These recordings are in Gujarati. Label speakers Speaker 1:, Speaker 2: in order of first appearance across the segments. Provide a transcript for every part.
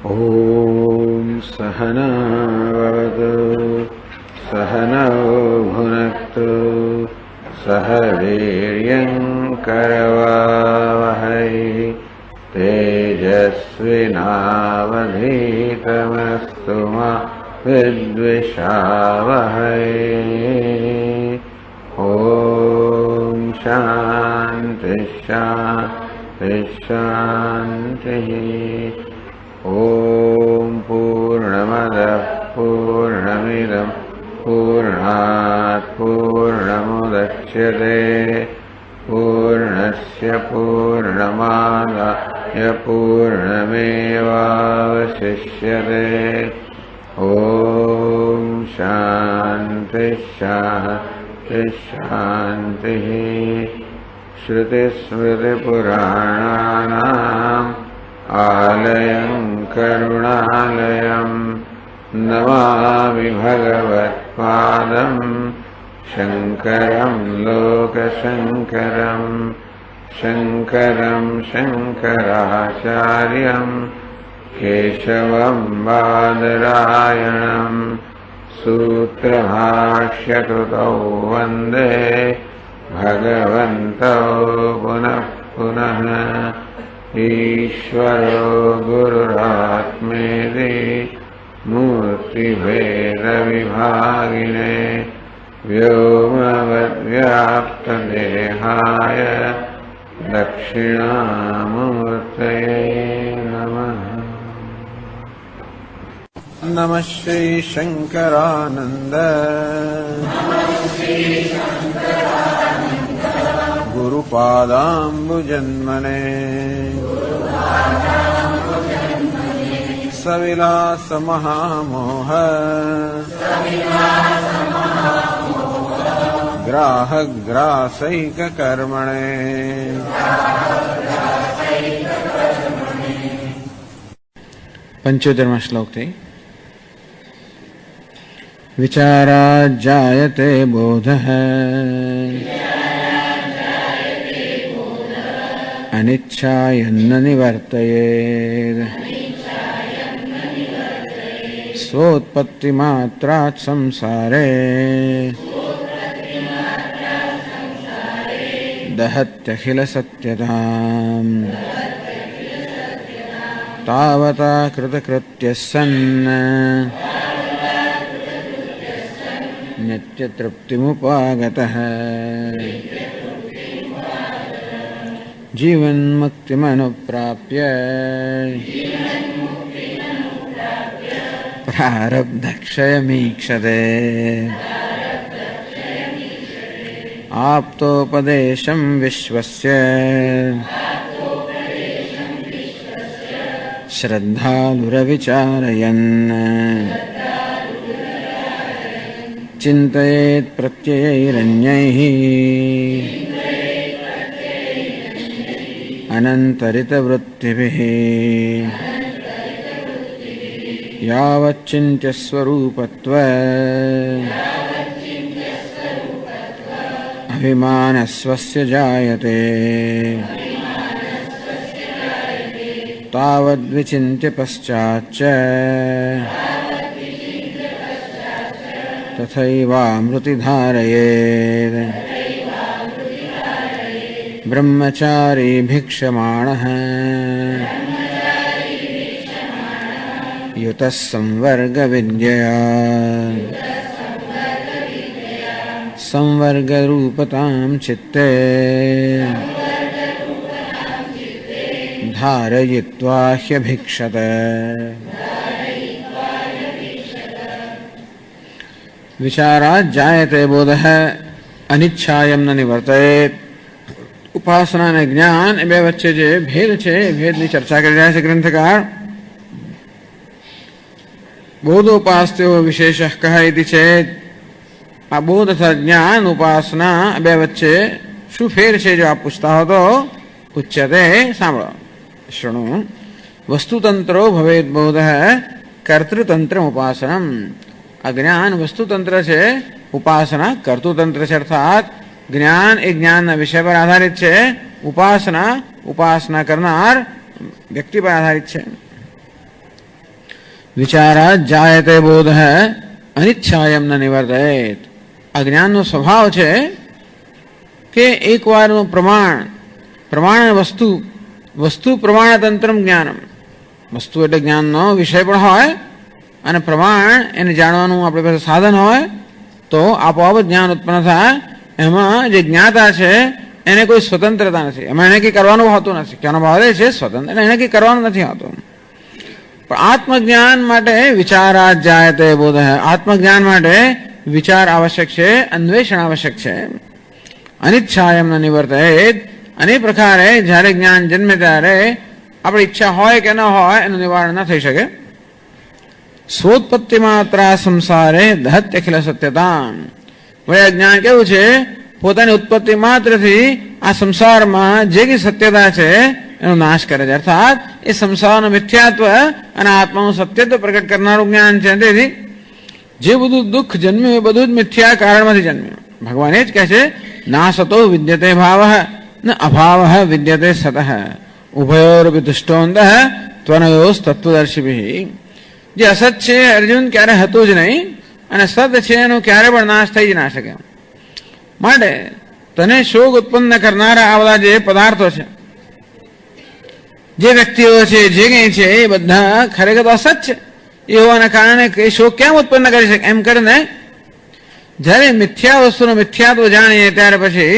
Speaker 1: ॐ सहना भवतु सहनौ भुनक्तु सह वीर्यङ्करवावहै तेजस्विनावधीतमस्तु मा विद्विषावहै। ॐ शान्ति शान्ति शान्तिः। ॐ पूर्णमदः पूर्णमिदं पूर्णात् पूर्णमुदच्यते पूर्णस्य पूर्णमादाय पूर्णमेवावशिष्यते। ॐ शान्ति शान्ति शान्तिः। श्रुतिस्मृतिपुराणानाम् आलयं करुणालयं नमामि भगवत्पादं शङ्करं लोकशङ्करं शङ्करं शङ्कराचार्यं केशवं बादरायणं सूत्रभाष्यकृतौ वन्दे भगवन्तौ पुनः पुनः। ईश्वरो गुरुरात्मेति मूर्तिभेदविभागिने व्योमवद्व्याप्तदेहाय दक्षिणामूर्तये नमः। नमः श्री शंकरानंद गुरुपादाम्बुजन्मने सविलास महामोह ग्राहग्रासैक कर्मणे पंचोत्तरमो श्लोक थी। विचारात् जायते बोधः अनिच्छायन्न निवर्तयेत् स्वोत्पत्तिमात्रात् संसारे दहत्यखिलसत्यताम् तावता कृतकृत्यः सन् नित्यतृप्तिमुपागतः जीवन्मुक्तिमनुप्राप्य प्रारब्धक्षयमीक्षते आप्तोपदेशं विश्वस्य श्रद्धालुरविचारयन् चिन्तयेत् प्रत्ययैरन्यैः अनन्तरितवृत्तिभिः यावच्चिन्त्यस्वरूपत्वात् अभिमानस्वस्य जायते तावद्विचिन्त्य पश्चाच्च तथैवामृति धारयेत्। ब्रह्मचारी भिक्षमाणः युतः संवर्गविद्यया संवर्गरूपतां चित्ते धारयित्वा ह्यभिक्षत। विचारात् जायते बोधः अनिच्छायं न निवर्तयेत्। उपासना ने ज्ञान ए બે વચ્ચે જે ભેદ છે એ ભેદની ચર્ચા કરી રહ્યા છે ગ્રંથકાર। બોધોપાસ્યો વિશેષઃ કહ ઇતિ ચેત। આ બોધ તથા જ્ઞાન ઉપાસના બે વચ્ચે શું ફેર છે જો આપ પૂછતા હો તો ઉચ્યતે સાંભળો શૃણુ। વસ્તુતંત્રો ભવેદ બોધઃ કર્તૃતંત્ર ઉપાસનમ। આ જ્ઞાન વસ્તુતંત્ર છે, ઉપાસના કર્તૃતંત્ર છે। અર્થાત જ્ઞાન એ જ્ઞાનના વિષય પર આધારિત છે, ઉપાસના ઉપાસના કરનાર વ્યક્તિ પર આધારિત છે। વિચારાત જાયતે બોધ અનિચ્છાયમ ન નિવર્તયેત. અજ્ઞાનનો સ્વભાવ છે કે એકવારનું પ્રમાણ વસ્તુ પ્રમાણતંત્રમ જ્ઞાનમ. વસ્તુ એટલે જ્ઞાનનો વિષય પણ હોય અને પ્રમાણ એને જાણવાનું આપણી પાસે સાધન હોય તો આપોઆપ જ્ઞાન ઉત્પન્ન થાય. એમાં જે જ્ઞાતા છે એને કોઈ સ્વતંત્રતા નથી, એમાં એને કંઈ કરવાનું હોતું નથી. કહેવાનો ભાવ એ છે સ્વતંત્ર એને કંઈ કરવાનું નથી હોતું. પણ આત્મજ્ઞાન માટે વિચારાત જાયતે બોધ. આત્મજ્ઞાન માટે વિચાર આવશ્યક છે, અન્વેષણ આવશ્યક છે. અનિચ્છાયમ ન નિવર્તયેત. અને એ પ્રકારે જ્યારે જ્ઞાન જન્મે ત્યારે આપણી ઈચ્છા હોય કે ન હોય એનું નિવારણ ન થઈ શકે. સ્વોત્પત્તિ માત્રા સંસારે દહત અખિલ સત્યતા. વળી અજ્ઞાન કેવું છે, પોતાની ઉત્પત્તિ માત્રથી આ સંસારમાં જે કઈ સત્યતા છે એનો નાશ કરે છે. અર્થાત એ સંસારનું મિથ્યાત્વ અને આત્માનું સત્યત્વ પ્રગટ કરનારું જ્ઞાન છે. તેથી જે બધું દુઃખ જન્મ્યું એ બધું જ મિથ્યા કારણમાંથી જન્મ્યું. ભગવાન એ જ કહે છે, ના સતો વિદ્યતે ભાવ ન અભાવ વિદ્યતે સતઃ ઉભયોરપી દુષ્ટોંત ત્વનયોસ તત્વદર્શિભિ. જે અસત છે અર્જુન ક્યારે હતું જ નહીં અને સત છે એનો ક્યારે પણ નાશ થઈ જ ના શકે. માટે તને શોક ઉત્પન્ન કરનારા આ બધા જે પદાર્થો છે, જે વ્યક્તિઓ છે, જે કંઈ છે એ બધા ખરેખર તો અસત છે. એ હોવાના કારણે એ શોક કેમ ઉત્પન્ન કરી શકે? એમ કરીને જ્યારે મિથ્યા વસ્તુનો મિથ્યાત્વ જાણીએ ત્યારે પછી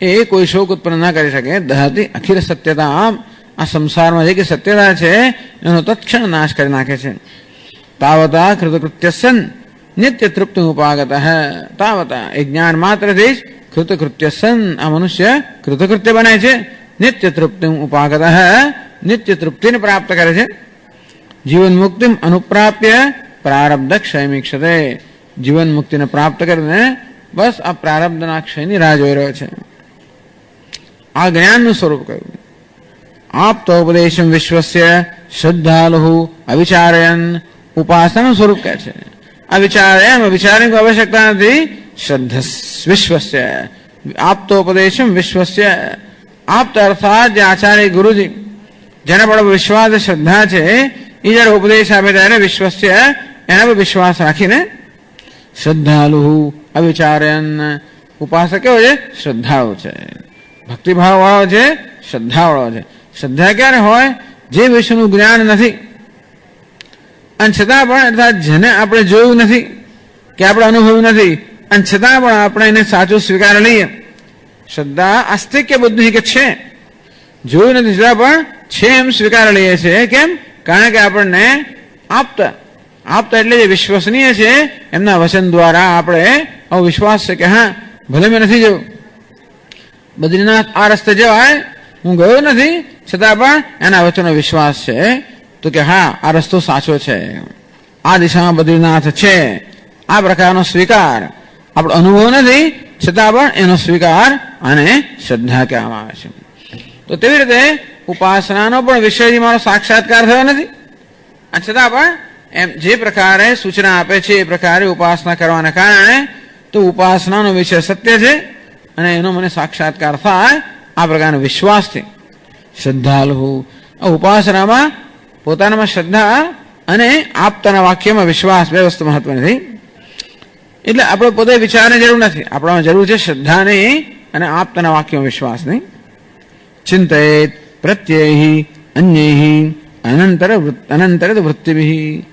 Speaker 1: એ કોઈ શોક ઉત્પન્ન ના કરી શકે. દહતી અખિલ સત્યતા. આ સંસારમાં જે કે સત્યતા છે એનો તત્ક્ષણ નાશ કરી નાખે છે. તાવતા કૃતકૃત્ય સન નિત્ય તૃપ્તિ ઉપાગત. તાવતા એ જ્ઞાન માત્રથી જ કૃતકૃત્ય સન આ મનુષ્ય કૃતકૃત્ય બને છે. નિત્ય તૃપ્તિ ઉપાગત નિત્ય તૃપ્તિને પ્રાપ્ત કરે છે. જીવન મુક્તિ અનુપ્રાપ્ય પ્રારબ્ધ ક્ષયમીક્ષતે. જીવન મુક્તિને પ્રાપ્ત કરીને બસ આ પ્રારબ્ધના ક્ષયની રાહ જોઈ રહ્યો છે. આ જ્ઞાનનું સ્વરૂપ કહ્યું. આપતોપદેશમ વિશ્વસ્ય શ્રદ્ધાલુ અવિચારયન. ઉપાસનાનું સ્વરૂપ કહે છે. આ વિચારની કોઈ આવશ્યકતા નથી. શ્રદ્ધા વિશ્વસ્ય આપતોપદેશમ વિશ્વસ્ય. આપ્ત અર્થાત જે આચાર્ય ગુરુજી જેના પર વિશ્વાસ શ્રદ્ધા છે એ જયારે ઉપદેશ આપે ત્યારે વિશ્વસ્ય એના પર વિશ્વાસ રાખીને શ્રદ્ધાલુ અવિચારયન. ઉપાસક કેવો છે? શ્રદ્ધાળુ છે, ભક્તિભાવ વાળો છે, શ્રદ્ધા વાળો છે. શ્રદ્ધા ક્યારે હોય? જે વિષયનું જ્ઞાન નથી અને છતાં પણ અર્થાત જેને આપણે જોયું નથી કે આપણે અનુભવ્યું નથી અને છતાં પણ આપણે એને સાચું સ્વીકાર લઈએ. શ્રદ્ધા આસ્તિક્ય બુદ્ધિ કે છે, જોયું નથી છતાં પણ છે એમ સ્વીકાર લઈએ છીએ. કેમ? કારણ કે આપણને આપતા એટલે જે વિશ્વસનીય છે એમના વચન દ્વારા આપણે આવો વિશ્વાસ છે કે હા ભલે મેં નથી જોયું, બદ્રીનાથ આ રસ્તે જવાય હું ગયો નથી છતાં પણ એના વચનનો વિશ્વાસ છે તો કે હા આ રસ્તો સાચો છે, આ દિશામાં બદ્રીનાથ છે. આ પ્રકારનો સ્વીકાર આપણો અનુભવ નથી છતાં પણ એનો સ્વીકાર અને શ્રદ્ધા કહેવામાં આવે છે. તો તેવી રીતે ઉપાસનાનો પણ વિષય મારો સાક્ષાત્કાર થયો નથી અને છતાં પણ એમ જે પ્રકારે સૂચના આપે છે એ પ્રકારે ઉપાસના કરવાના કારણે તો ઉપાસનાનો વિષય સત્ય છે અને એનો મને સાક્ષાત્કાર થાય આ પ્રકારનો વિશ્વાસથી. શ્રદ્ધાલુ ઉપાસનામાં પોતાનામાં શ્રદ્ધા અને આપતાના વાક્યમાં વિશ્વાસ બે વસ્તુ મહત્વની થઈ. એટલે આપણે પોતે વિચારની જરૂર નથી, આપણામાં જરૂર છે શ્રદ્ધાની અને આપતાના વાક્યમાં વિશ્વાસની. ચિંતયેત પ્રત્યય અન્યૈ અનંતર વૃત્તિભિ.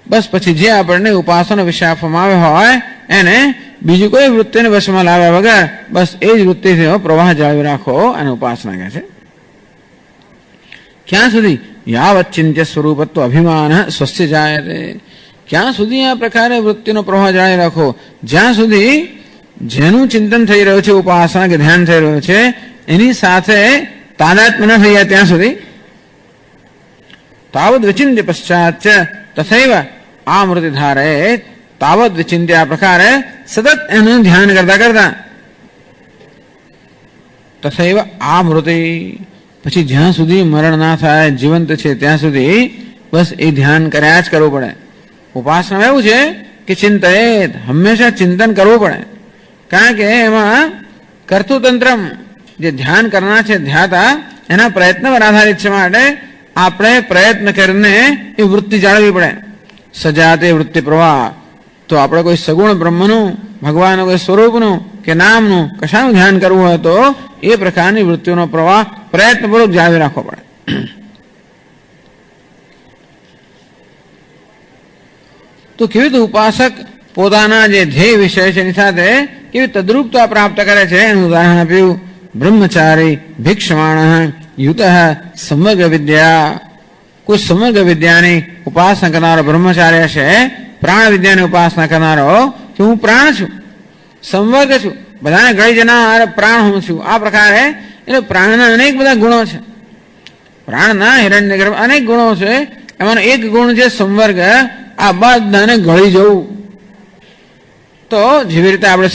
Speaker 1: બસ પછી જે આપણને ઉપાસના વિષય આપવામાં આવ્યો હોય એને બીજી કોઈ વૃત્તિને વશમાં લાવ્યા વગર બસ એ જ વૃત્તિથી પ્રવાહ જાળવી રાખો અને ઉપાસના કહે છે. ક્યાં સુધી? યાવત ચિંત્ય સ્વરૂપત્વ અભિમાન સ્વસ્ય જાયતે. ક્યાં સુધી આ પ્રકારે વૃત્તિનો પ્રવાહ જાળવી રાખો? જ્યાં સુધી જેનું ચિંતન થઈ રહ્યું છે, ઉપાસના કે ધ્યાન થઈ રહ્યું છે એની સાથે તાદાત્મ્ય ન થઈ જાય ત્યાં સુધી. તાવદ વિચિંત્ય પશ્ચાત તથૈવ આમૃતિ ધારે. તાવદ વિચિંત્ય આ પ્રકારે સતત એનું ધ્યાન કરતા કરતા તથૈવ આમૃતિ પછી જ્યાં સુધી મરણ ના થાય જીવંત છે ત્યાં સુધી બસ એ ધ્યાન કર્યા જ કરવું પડે. ઉપાસના એવું છે કે ચિંતયેત હંમેશા ચિંતન કરવું પડે કારણ કે એમાં કર્તૃતંત્રમ જે ધ્યાન કરનાર છે ધ્યાતા એના પ્રયત્ન પર આધારિત છે. માટે આપણે પ્રયત્ન કરીને એ વૃત્તિ જાળવવી પડે. સજાતે વૃત્તિ પ્રવાહ. તો આપણે કોઈ સગુણ બ્રહ્મનું, ભગવાનનું કોઈ સ્વરૂપનું કે નામનું કશાનું ધ્યાન કરવું હોય તો એ પ્રકારની વૃત્તિઓનો પ્રવાહ પ્રયત્નપૂર્વક જાળવી રાખવો પડે. તો કેવી રીતે ઉપાસક પોતાના જે ધ્યેય વિષય છે એની સાથે કેવી તદ્રુપતા પ્રાપ્ત કરે છે એનું ઉદાહરણ આપ્યું. બ્રહ્મચારી ભિક્ષમાણ યુત સમગ્ર વિદ્યા. કોઈ સમગ્ર વિદ્યાની ઉપાસના કરનારો બ્રહ્મચાર્ય છે, પ્રાણ વિદ્યાની ઉપાસના કરનારો કે હું પ્રાણ છું, સંવર્ગ છું, બધાને ગળી જનાર પ્રાણ હું છું. આ પ્રકારે એટલે પ્રાણના અનેક બધા ગુણો છે. પ્રાણના હિરણ્યગર્ભ અનેક ગુણો છે. એમાંનો એક ગુણ છે સંવર્ગ. આ બધાને ગળી જવું. તો જેવી રીતે આપણે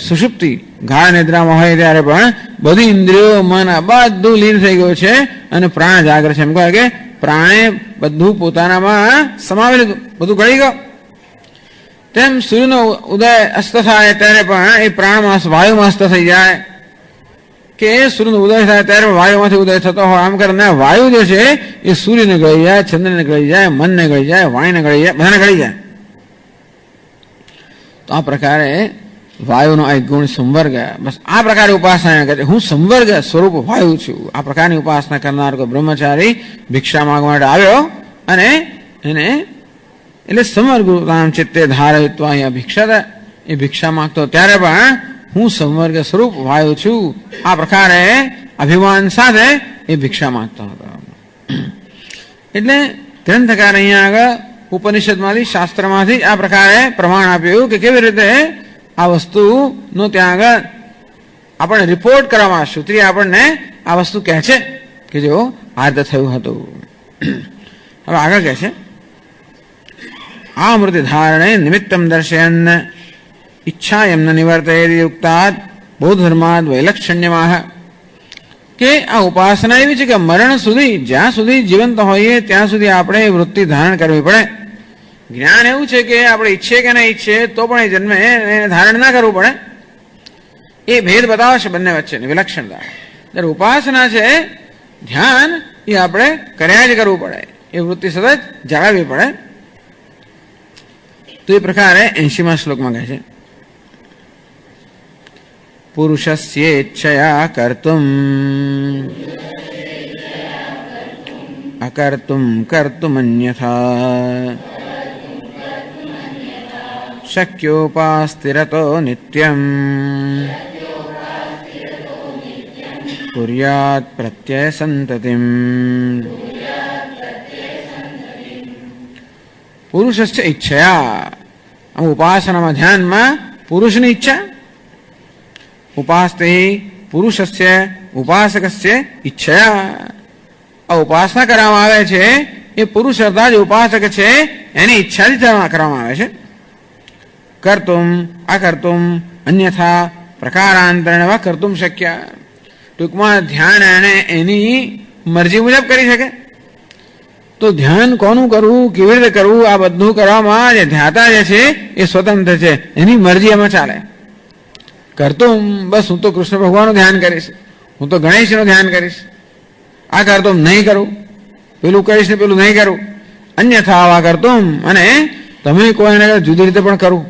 Speaker 1: સુષુપ્તિ ગાઢ નિદ્રામાં હોય ત્યારે પણ બધી ઇન્દ્રિયો, મન આ બધું લીન થઈ ગયું છે અને પ્રાણ જાગ્રત છે. એમ કહે કે પ્રાણે બધું પોતાનામાં સમાવી લીધું, બધું ગળી ગયો. તેમ સૂર્યનો ઉદય અસ્ત થાય ત્યારે પણ એ પ્રાણમાં વાયુમાં અસ્ત થઈ જાય, કે સૂર્યનો ઉદય થાય ત્યારે વાયુમાંથી ઉદય થતો હોય. આમ કરીને વાયુ જે છે એ સૂર્યને ગળી જાય, ચંદ્રને ગળી જાય, મનને ગળી જાય, વાણીને ગળી જાય, બધાને ગળી જાય. તો આ પ્રકારે વાયુનો એક ગુણ સંવર્ગ. બસ આ પ્રકારે ઉપાસના કરે. હું સંવર્ગ સ્વરૂપ વાયુ છું. આ પ્રકારની ઉપાસના કરનાર કોઈ બ્રહ્મચારી ભિક્ષા માંગવા માટે આવ્યો અને એને એટલે સમર્ગુતામ ચિત્તે ધારયિત્વા અહીંયા ભિક્ષા, એ ભિક્ષા માંગતો ત્યારે પણ હું સંવર્ગ સ્વરૂપ વાયુ છું. આ પ્રકારે અભિમાન સાથે એ ભિક્ષા માંગતો હતો. એટલે ગ્રંથકાર અહીંયા આગળ ઉપનિષદમાંથી, શાસ્ત્રમાંથી આ પ્રકારે પ્રમાણ આપ્યું કે કેવી રીતે આ વસ્તુનો ત્યાં આગળ આપણને રિપોર્ટ કરવામાં આવશે. શ્રુતિ આપણને આ વસ્તુ કહે છે કે જો આ રીતે થયું હતું. હવે આગળ કહે છે આ અમૃતિ ધારણે નિમિત્તમ દર્શયન ઈચ્છાયમ ન નિવર્તયેદ યુક્તાદ બૌદ્ધ ધર્માદ વૈલક્ષણ્યમાહ. કે આ ઉપાસના એવી છે કે મરણ સુધી, જ્યાં સુધી જીવંત હોઈએ ત્યાં સુધી આપણે એ વૃત્તિ ધારણ કરવી પડે. જ્ઞાન એવું છે કે આપણે ઈચ્છીએ કે ના ઈચ્છીએ તો પણ એ જન્મે એને ધારણ ના કરવું પડે. એ ભેદ બતાવશે બંને વચ્ચેની વિલક્ષણતા. જ્યારે ઉપાસના છે, ધ્યાન, એ આપણે કર્યા જ કરવું પડે, એ વૃત્તિ સતત જાળવવી પડે. તો એ પ્રકારે 80મા શ્લોકમાં કહે છે પુરુષસ્યેચ્છયા કર્તુમ અકર્તુમ કર્તુમન્યથા શક્યોપાસ્તિરતો નિત્યમ કુર્યાત પ્રત્યય સંતતિમ. પુરુષસ્ય ઈચ્છયા. ઉપાસનામાં, ધ્યાનમાં પુરુષની ઈચ્છા. ઉપાસતે પુરુષસ્ય ઉપાસકસ્ય ઈચ્છયા. આ ઉપાસના કરવામાં આવે છે એ પુરુષ અર્થાત જે ઉપાસક છે એની ઈચ્છાથી કરવામાં આવે છે. કર્તુમ અકર્તુમ અન્યથા પ્રકારાંતરેણ વા કર્તુમ શક્ય. ટૂંકમાં ધ્યાન એને એની મરજી મુજબ કરી શકે. તો ધ્યાન કોનું કરવું, કેવી રીતે કરવું, આ બધું કરવામાં જે ધ્યાતા જે છે એ સ્વતંત્ર છે, એની મરજી એમાં ચાલે. કરતુમ બસ હું તો કૃષ્ણ ભગવાનનું ધ્યાન કરીશ, હું તો ગણેશનું ધ્યાન કરીશ, આ કરતુમ નહીં કરું, પેલું કરીશ ને પેલું નહીં કરું. અન્યથા આવા કરતુમ. અને તમે કોઈને જુદી રીતે પણ કરું.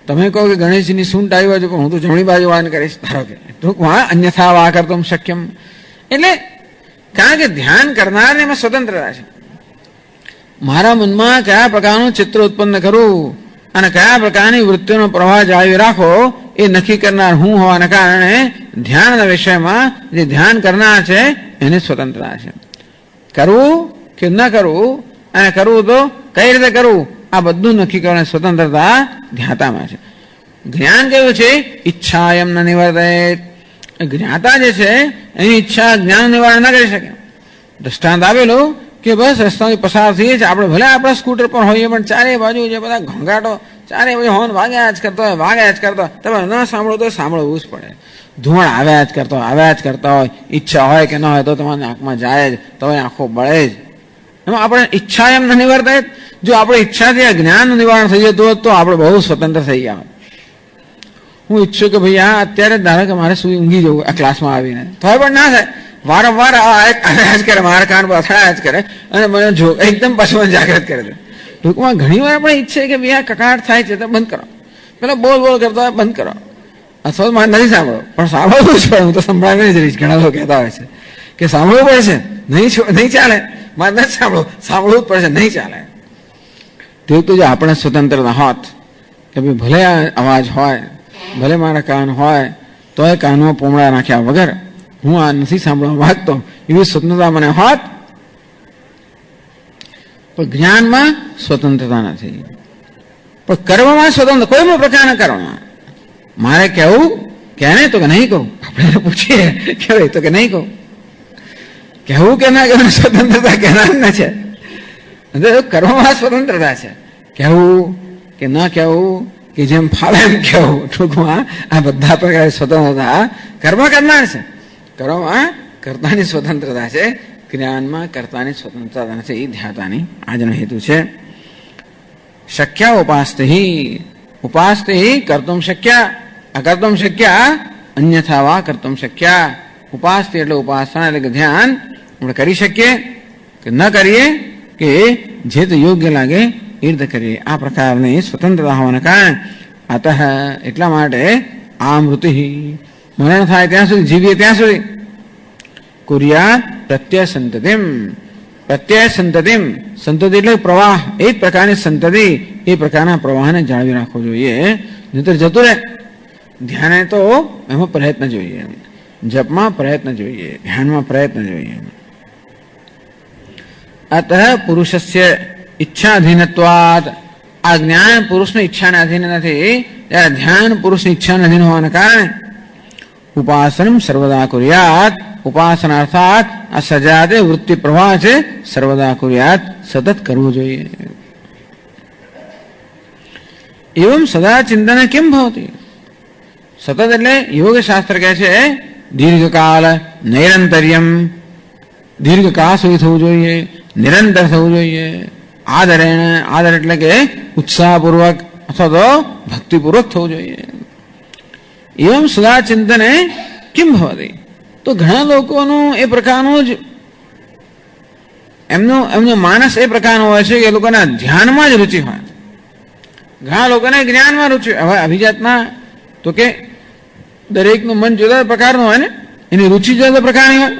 Speaker 1: તમે કહો કે ગણેશજીની સૂંટ આવી બાજુ પણ હું તો જમણી બાજુ વાળાને કરીશ, ધારો કે ટૂંકમાં અન્યથા આવા કરતુમ શક્યમ. એટલે કારણ કે ધ્યાન કરનારને એમાં સ્વતંત્રતા છે. મારા મનમાં કયા પ્રકારનું ચિત્ર ઉત્પન્ન કરવું અને કયા પ્રકારની વૃત્તિનો પ્રવાહ જાળવી રાખો એ નક્કી કરનાર હું હોવાના કારણે ધ્યાનના વિષયમાં જે ધ્યાન કરનાર છે એની સ્વતંત્રતા છે. કરવું કે ન કરવું અને કરવું તો કઈ રીતે કરવું આ બધું નક્કી કરવાની સ્વતંત્રતા ધ્યાતામાં છે. જ્ઞાન કેવું છે? ઈચ્છાયમ ન નિવર્તયેત. જ્ઞાતા જે છે એની ઈચ્છા જ્ઞાન નિવારણ ન કરી શકે. દ્રષ્ટાંત આપેલું કે બસ રસ્તાથી પસાર થઈએ છીએ આપણે, ભલે આપણા સ્કૂટર પર હોઈએ પણ ચારે બાજુ જે બધા ઘોંઘાટો, ચારે બાજુ હોર્ન વાગ્યા જ કરતો હોય, વાગ્યા જ કરતો હોય. તમે ન સાંભળો તો સાંભળવું જ પડે. ધુમાડ આવ્યા જ કરતા હોય. ઈચ્છા હોય કે ન હોય તો તમારી આંખમાં જાય જ, તો આંખો બળે જ. એમાં આપણે ઈચ્છા એમ ન નિવર્તાય. જો આપણે ઈચ્છાથી આ જ્ઞાન નિવારણ થઈ જતું હોત તો આપણે બહુ સ્વતંત્ર થઈ ગયા. હું ઈચ્છું કે ભાઈ આ અત્યારે ધારો કે મારે શું ઊંઘી જવું આ ક્લાસમાં આવીને, તો પણ ના થાય. વારંવાર આવ્યા જ કરે, મારા કાન પર અથડાયા જ કરે અને મને જો એકદમ પછી મને જાગૃત કરે છે. ટૂંકમાં ઘણી વાર આપણે ઈચ્છે કે ભાઈ આ કકાટ થાય છે તો બંધ કરો, પેલા બોલ બોલ કરતા હોય બંધ કરો, અથવા મારે નથી સાંભળો, પણ સાંભળવું જ પડે. હું તો સંભળાવી જ રહીશ. ઘણા લોકો કહેતા હોય છે કે સાંભળવું પડશે, નહીં ચાલે, મારે નથી સાંભળવું જ પડશે, નહીં ચાલે. તેવું તો જો આપણે સ્વતંત્રતા હોત કે ભાઈ ભલે આ અવાજ હોય, ભલે મારા કાન હોય, તો એ કાનમાં પોમડા નાખ્યા વગર હું આ નથી સાંભળવા માંગતો, એવી સ્વતંત્રતા મને હોત. પણ જ્ઞાનમાં સ્વતંત્રતા નથી, પણ કર્મમાં સ્વતંત્ર, કોઈ પણ પ્રકારના કર્મમાં મારે કહેવું કે નહીં તો કે નહીં કહું. આપણે પૂછીએ કહેવાય તો કે નહીં કહું, કહેવું કે ના કહેવું સ્વતંત્રતા કહેનાર છે. કર્મમાં સ્વતંત્રતા છે, કહેવું કે ના કહેવું કે જેમ ફાવે એમ કહેવું. ટૂંકમાં આ બધા પ્રકારે સ્વતંત્રતા કર્મ કરનાર છે. કર્મમાં કર્તાની સ્વતંત્રતા છે, જ્ઞાનમાં કર્તાની સ્વતંત્રતા નથી. એ ધ્યાતાની આજનો હેતુ છે. શક્યા ઉપાસ્તે કર્તુમ શક્યા અકર્તુમ શક્યા અન્યથા વા કર્તુમ શક્યા. ઉપાસ્તે એટલે ઉપાસના એટલે કે ધ્યાન આપણે કરી શકીએ કે ન કરીએ, કે જે તો યોગ્ય લાગે એ રીતે કરીએ. આ પ્રકારની સ્વતંત્રતા હોવાના કારણે અતઃ એટલા માટે આ મૃતિ મરણ થાય ત્યાં સુધી, જીવીએ ત્યાં સુધી કુર્યાત પ્રત્યય સંતતિમ. પ્રત્યય સંતતિમ, સંતતિ એટલે પ્રવાહ, એ જ પ્રકારની સંતતિ, એ પ્રકારના પ્રવાહને જાળવી રાખવો જોઈએ. નહીતર જતું રહે. ધ્યાને તો એમાં પ્રયત્ન જોઈએ, જપમાં પ્રયત્ન જોઈએ, ધ્યાનમાં પ્રયત્ન જોઈએ. અતઃ પુરુષસ્ય ઈચ્છાધીનત્વાત. આ જ્ઞાન પુરુષની ઈચ્છાને અધીન નથી, ત્યારે ધ્યાન પુરુષની ઈચ્છાને અધીન હોવાના કારણે ઉપાસનમ સર્વદા કુર્યાત. ઉપાસના અર્થાત આ સજાતે વૃત્તિ પ્રવાહ છે, સર્વદા કુર્યાત, સતત કરવું જોઈએ. એવમ સદા ચિંતન કેમ ભવતી. સતત એટલે યોગ શાસ્ત્ર કહે છે દીર્ઘકાલ નૈરંતર્યમ, દીર્ઘકાળ સુધી થવું જોઈએ, નિરંતર થવું જોઈએ. આદરેણ, આદર એટલે કે ઉત્સાહપૂર્વક અથવા તો ભક્તિપૂર્વક થવું જોઈએ. એવમ સદા ચિંતને કેમ ભવતી. તો ઘણા લોકોનું એ પ્રકારનું જ એમનો માનસ એ પ્રકારનો હોય છે કે એ લોકોના ધ્યાનમાં જ રુચિ હોય. ઘણા લોકોને જ્ઞાનમાં રુચિ. હવે અભિજાતના તો કે દરેકનું મન જુદા પ્રકારનું હોય ને, એની રુચિ જુદા પ્રકારની હોય.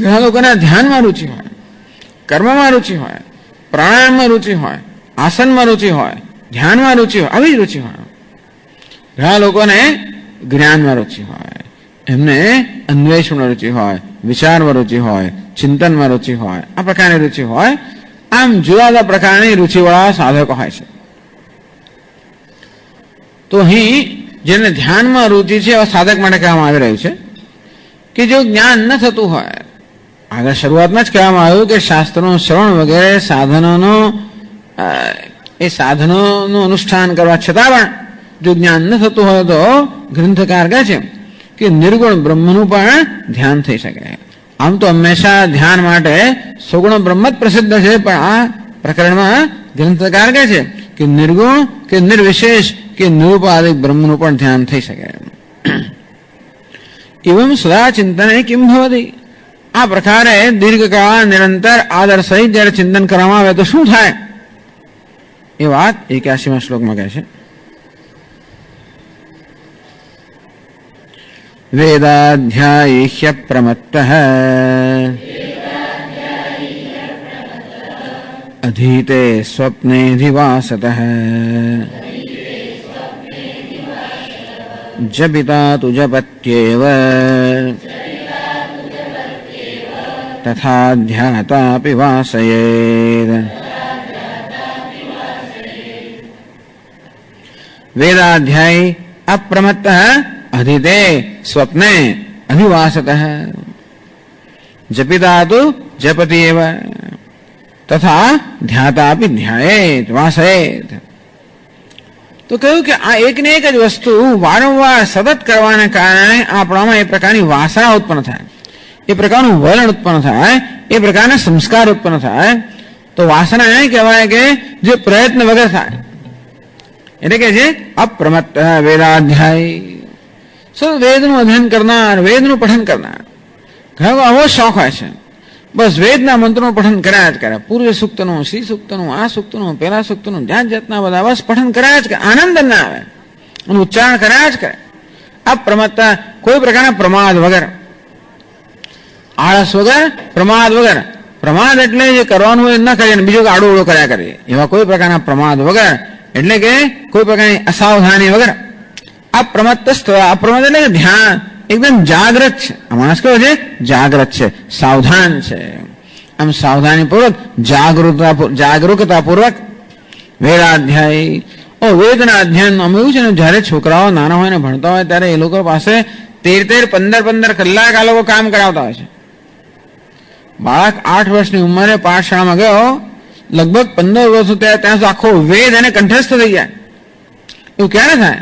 Speaker 1: ઘણા લોકોના ધ્યાનમાં રુચિ હોય, કર્મમાં રુચિ હોય, પ્રાણાયામમાં રુચિ હોય, આસનમાં રુચિ હોય, ધ્યાનમાં રુચિ હોય, આવી જ રુચિ હોય. ઘણા લોકોને જ્ઞાનમાં રુચિ હોય, એમને અન્વેષણમાં રુચિ હોય, વિચારમાં રુચિ હોય, ચિંતનમાં રુચિ હોય, આ પ્રકારની રુચિ હોય. આમ જુદા જુદા પ્રકારની રુચિવાળા સાધકો હોય છે. તો અહીં જેને ધ્યાનમાં રુચિ છે એવા સાધક માટે કહેવામાં આવી રહ્યું છે કે જો જ્ઞાન ન થતું હોય, આગળ શરૂઆતમાં જ કહેવામાં આવ્યું કે શાસ્ત્રોનું શ્રવણ વગેરે સાધનોનું અનુષ્ઠાન કરવા છતાં પણ જો જ્ઞાન ન થતું હોય તો ગ્રંથકાર કહે છે કે નિર્ગુણ બ્રહ્મનું પણ ધ્યાન થઈ શકે. આમ તો હંમેશા ધ્યાન માટે સગુણ બ્રહ્મ જ પ્રસિદ્ધ છે, પણ આ પ્રકરણમાં ગ્રંથકાર કહે છે કે નિર્ગુણ કે નિર્વિશેષ કે નિરુપાધિક બ્રહ્મનું પણ ધ્યાન થઈ શકે. એવમ સદા ચિંતન કિમ ભવતી. આ પ્રકારે દીર્ઘકાળ નિરંતર આદર સહિત જયારે ચિંતન કરવામાં આવે તો શું થાય એ વાત 81મા શ્લોકમાં કહે છે. વેદાધ્યાય્ય પ્રમત્તઃ અધીતે સ્વપ્નેધિવાસતઃ જપિતા તુ જપત્યેવ તથા ધ્યાતાપિ વાસયેદ. વેદાધ્યાય અપ્રમત્તઃ અધિતે સ્વપ્ને અધિવાસતઃ જપિતા તુ જપતિ એવ તથા ધ્યાતાપિ ધ્યાયેત વાસયેત. તો કહ્યું કે આ એક ને એક જ વસ્તુ વારંવાર સતત કરવાને કારણે આપણામાં એ પ્રકારની વાસના ઉત્પન્ન થાય, એ પ્રકારનું વલણ ઉત્પન્ન થાય, એ પ્રકારના સંસ્કાર ઉત્પન્ન થાય. તો વાસના એ કહેવાય કે જે પ્રયત્ન વગર થાય, એટલે કે જે અપ્રમત્ત વેદાધ્યાય, સતત વેદનું અધ્યયન કરનાર, વેદનું પઠન કરનાર. ઘણા આવો શોખ હોય છે, બસ વેદના મંત્રોનું પઠન કર્યા જ કરે. પૂર્વ સૂક્તનું, શ્રી સૂક્તનું, આ સૂક્તનું, પેલા સૂક્તનું, જાત જાતના બધા બસ પઠન કર્યા જ કરે. આનંદ ના આવે અને ઉચ્ચારણ કર્યા જ કરે. આ પ્રમત્તા કોઈ પ્રકારના પ્રમાદ વગર, આળસ વગર, પ્રમાદ વગર. પ્રમાદ એટલે જે કરવાનું હોય ન કરીએ, બીજું કે આડો અવળો કર્યા કરીએ, એવા કોઈ પ્રકારના પ્રમાદ વગર, એટલે કે કોઈ પ્રકારની અસાવધાની વગર. આ પ્રમત્તસ્થ, આ પ્રમદ એટલે કે ધ્યાન એકદમ જાગ્રત છે. આ માણસ કેવો છે? જાગ્રત છે, સાવધાન છે. આમ સાવધાનીપૂર્વક, જાગરૂકતાપૂર્વક વેદાધ્યાય. વેદના અધ્યયન અમે એવું છે ને, જયારે છોકરાઓ નાના હોય ને ભણતા હોય ત્યારે એ લોકો પાસે 13, 15 કલાક આ લોકો કામ કરાવતા હોય છે. બાળક 8 વર્ષની ઉંમરે પાઠશાળામાં ગયો, લગભગ 15 વર્ષ ત્યાં આખો વેદ એને કંઠસ્થ થઈ જાય. એવું ક્યારે થાય?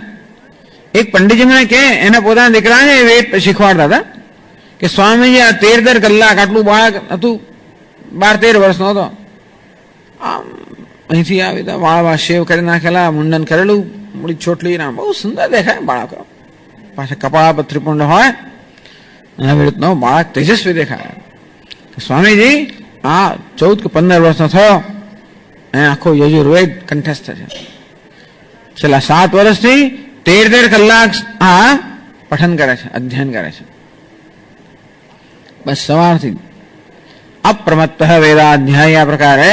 Speaker 1: એક પંડિતજી મને કે એના પોતાના દીકરાને વેદ શીખવાડતા હતા કે સ્વામીજી આ 13 કલાક આટલું બાળક હતું, 12-13 વર્ષનો હતો. આમ અહીંથી આવી વાળવા શેવ કરી નાખેલા, મુંડન કરેલું, મૂડી ચોટલી, બહુ સુંદર દેખાય બાળકો. પાછા કપાળ પર ત્રિપુંડ હોય, આવી રીતનો બાળક તેજસ્વી દેખાય. સ્વામીજી આ 14 કે 15 વર્ષનો થયો, આખો યજુર્વેદ કંઠસ્થ છે. છેલ્લા 7 વર્ષથી 13 કલાક આ પઠન કરે છે, અધ્યયન કરે છે. બસ સવારથી અપ્રમત્ત વેદાધ્યાય. આ પ્રકારે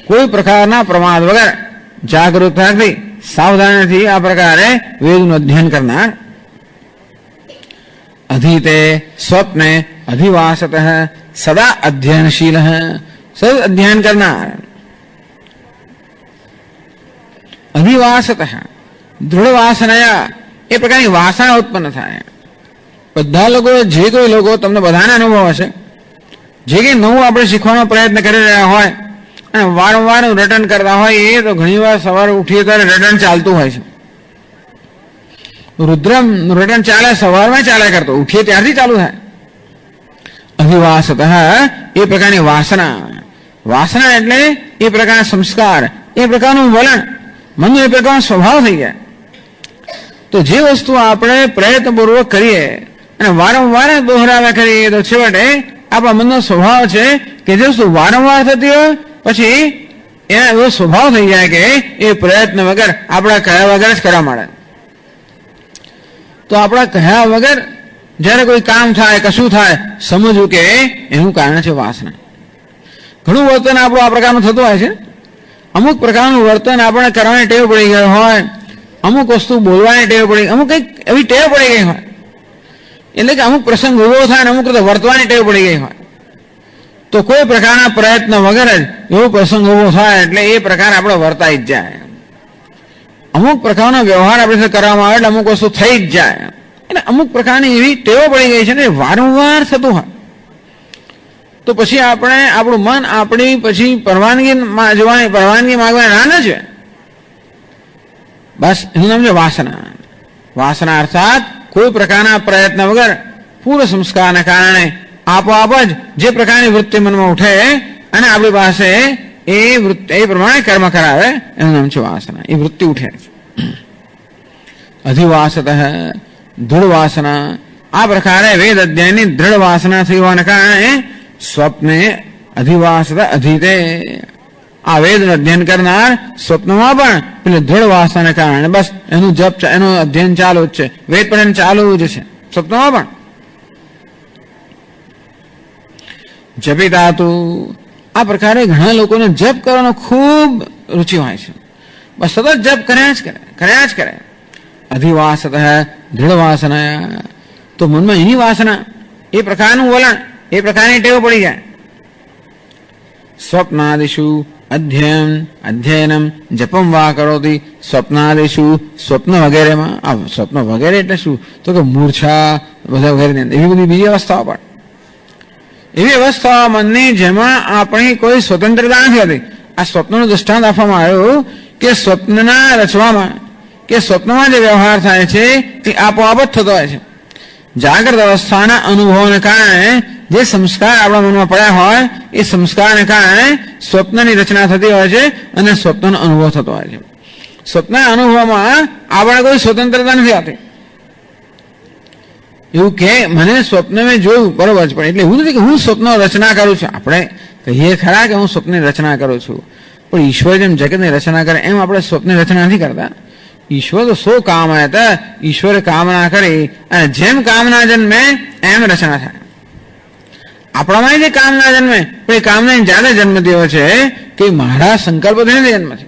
Speaker 1: કોઈ પ્રકારના પ્રમાદ વગર, જાગૃતતાથી, સાવધાનીથી આ પ્રકારે વેદનું અધ્યયન કરનાર. અધીતે સ્વપ્ને અધિવાસત સદા અધ્યયનશીલ, સદા અધ્યયન કરનાર. અધિવાસત દૃઢ વાસના, એ પ્રકારની વાસના ઉત્પન્ન થાય. બધા લોકો, જે કોઈ લોકો, તમને બધાને અનુભવ હશે, જે કંઈ નવું આપણે શીખવાનો પ્રયત્ન કરી રહ્યા હોય અને વારંવાર રટન કરતા હોય, એ તો ઘણી વાર સવારે ઉઠીએ ત્યારે રટન ચાલતું હોય છે. રુદ્રમ રટન ચાલે, સવારમાં ચાલે કરતો, ઉઠીએ ત્યારથી ચાલુ થાય. અધિવાસત એ પ્રકારની વાસના. વાસના એટલે એ પ્રકારના સંસ્કાર, એ પ્રકારનું વલણ, મનનો એ પ્રકારનો સ્વભાવ થઈ જાય. તો જે વસ્તુ આપણે પ્રયત્નપૂર્વક કરીએ અને વારંવાર દોહરાવ્યા કરીએ, તો છેવટે આપણા મનનો સ્વભાવ છે કે જે વસ્તુ વારંવાર થતી હોય પછી એનો એવો સ્વભાવ થઈ જાય કે એ પ્રયત્ન વગર, આપણા કહ્યા વગર જ કરવા માંડે. તો આપણા કહ્યા વગર જયારે કોઈ કામ થાય, કશું થાય, સમજવું કે એનું કારણ છે વાસના. ઘણું વર્તન આપણું આ પ્રકારનું થતું હોય છે. અમુક પ્રકારનું વર્તન આપણે કરવાની ટેવ પડી ગઈ હોય, અમુક વસ્તુ બોલવાની ટેવ પડી, અમુક કંઈક એવી ટેવ પડી ગઈ હોય, એટલે કે અમુક પ્રસંગ ઉભો થાય ને અમુક વર્તવાની ટેવ પડી ગઈ હોય, તો કોઈ પ્રકારના પ્રયત્ન વગર જ એવો પ્રસંગ ઉભો થાય એટલે એ પ્રકાર આપણે વર્તાઈ જ જાય. અમુક પ્રકારનો વ્યવહાર આપણે કરવામાં આવે એટલે અમુક વસ્તુ થઈ જ જાય. એટલે અમુક પ્રકારની એવી ટેવો પડી ગઈ છે ને વારંવાર થતું હોય, તો પછી આપણે, આપણું મન આપણી પછી પરવાનગી માંગવાની ના છે. બસ એનું નામ છે વાસના. વાસના અર્થાત કોઈ પ્રકારના પ્રયત્ન વગર, પૂર્વ સંસ્કારના કારણે આપોઆપ જ જે પ્રકારની વૃત્તિ મનમાં ઉઠે અને આપણી પાસે એ વૃત્તિ, એ પ્રમાણે કર્મ કરાવે, એનું નામ છે વાસના. એ વૃત્તિ ઉઠે. અધિવાસત દૃઢ વાસના. આ પ્રકારે વેદ અધ્યાયની દ્રઢ વાસના થઈ હોવાના કારણે સ્વપ્ને અધિવાસત અધીતે. આ વેદનું અધ્યયન કરનાર સ્વપ્નમાં પણ પેલી દ્રઢ વાસનાને કારણે બસ એનું જપ, એનું અધ્યયન ચાલુ જ છે, વેદ પઠન ચાલુ જ છે સ્વપ્નમાં પણ. જપિતાતુ. આ પ્રકારે ઘણા લોકોને જપ કરવાનો ખૂબ રુચિ હોય છે. બસ સતત જપ કર્યા જ કરે. અધિવાસત દૃઢ વાસના. તો મનમાં એની વાસના, એ પ્રકારનું વલણ, એ પ્રકારની ટેવ પડી જાય. સ્વપ્નાદિશુ અધ્યયનમ જપમ વા કરોતી. સ્વપ્નાદિશુ, સ્વપ્ન વગેરેમાં. આ સ્વપ્ન વગેરે એટલે શું? તો કે મૂર્છા બધા વગેરે, એવી બધી બીજી અવસ્થાઓ પણ, એવી અવસ્થાઓ મનની જેમાં આપણી કોઈ સ્વતંત્રતા નથી હોતી. આ સ્વપ્નનું દૃષ્ટાંત આપવામાં આવ્યું કે સ્વપ્નના રચવામાં, કે સ્વપ્નમાં જે વ્યવહાર થાય છે તે આપોઆપ જ થતો હોય છે. જાગ્રત અવસ્થાના અનુભવોને કારણે જે સંસ્કાર આપણા મનમાં પડ્યા હોય, એ સંસ્કારને કારણે સ્વપ્નની રચના થતી હોય છે અને સ્વપ્નનો અનુભવ થતો હોય છે. સ્વપ્નના અનુભવમાં આપણે કોઈ સ્વતંત્રતા નથી હોતી. એવું કે મને સ્વપ્ન મેં જોયું, બરોબર છે, પણ એટલે એવું નથી કે હું સ્વપ્ન રચના કરું છું. આપણે કહીએ ખરા કે હું સ્વપ્નની રચના કરું છું, પણ ઈશ્વર જેમ જગતની રચના કરે એમ આપણે સ્વપ્નની રચના નથી કરતા. ઈશ્વર તો સો કામના હતા, ઈશ્વરે કામના કરી અને જેમ કામના જન્મે એમ રચના થાય. આપણામાં જે કામના જન્મે પણ એ કામના જ્યાદા જન્મ દેવો છે કે મારા સંકલ્પ થઈને જન્મ છે.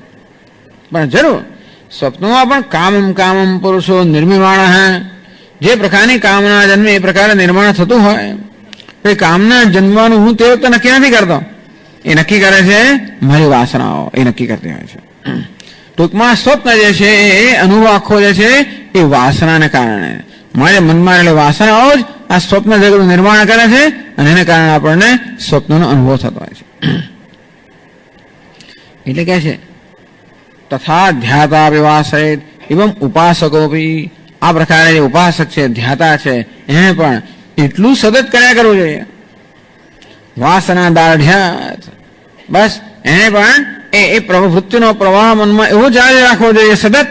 Speaker 1: પણ જરૂર સ્વપ્નમાં પણ કામમ કામમ પુરુષો નિર્મિમાણ, જે પ્રકારની કામના જન્મે એ પ્રકારે નિર્માણ થતું હોય. એ કામના જન્મવાનું હું તે વખતે નક્કી નથી કરતો, એ નક્કી કરે છે મારી વાસનાઓ, એ નક્કી કરતી હોય છે. ટૂંકમાં સ્વપ્ન જે છે એ અનુભવ આખો જે છે એ વાસનાને કારણે, મારે મનમાં એટલે વાસનાઓ જ આ સ્વપ્ન જગતનું નિર્માણ કરે છે અને એને કારણે આપણને સ્વપ્નનો અનુભવ થતો હોય છે. એટલે કે છે તથા ધ્યાતા વિવાસેત એવમ ઉપાસકો બી, આ પ્રકારે જે ઉપાસક છે, ધ્યાતા છે, એને પણ એટલું સતત કર્યા કરવું જોઈએ. વાસના દાઢ્યાત, બસ એને પણ એ પ્રવૃત્તિનો પ્રવાહ મનમાં એવો જાળવી રાખવો જોઈએ સતત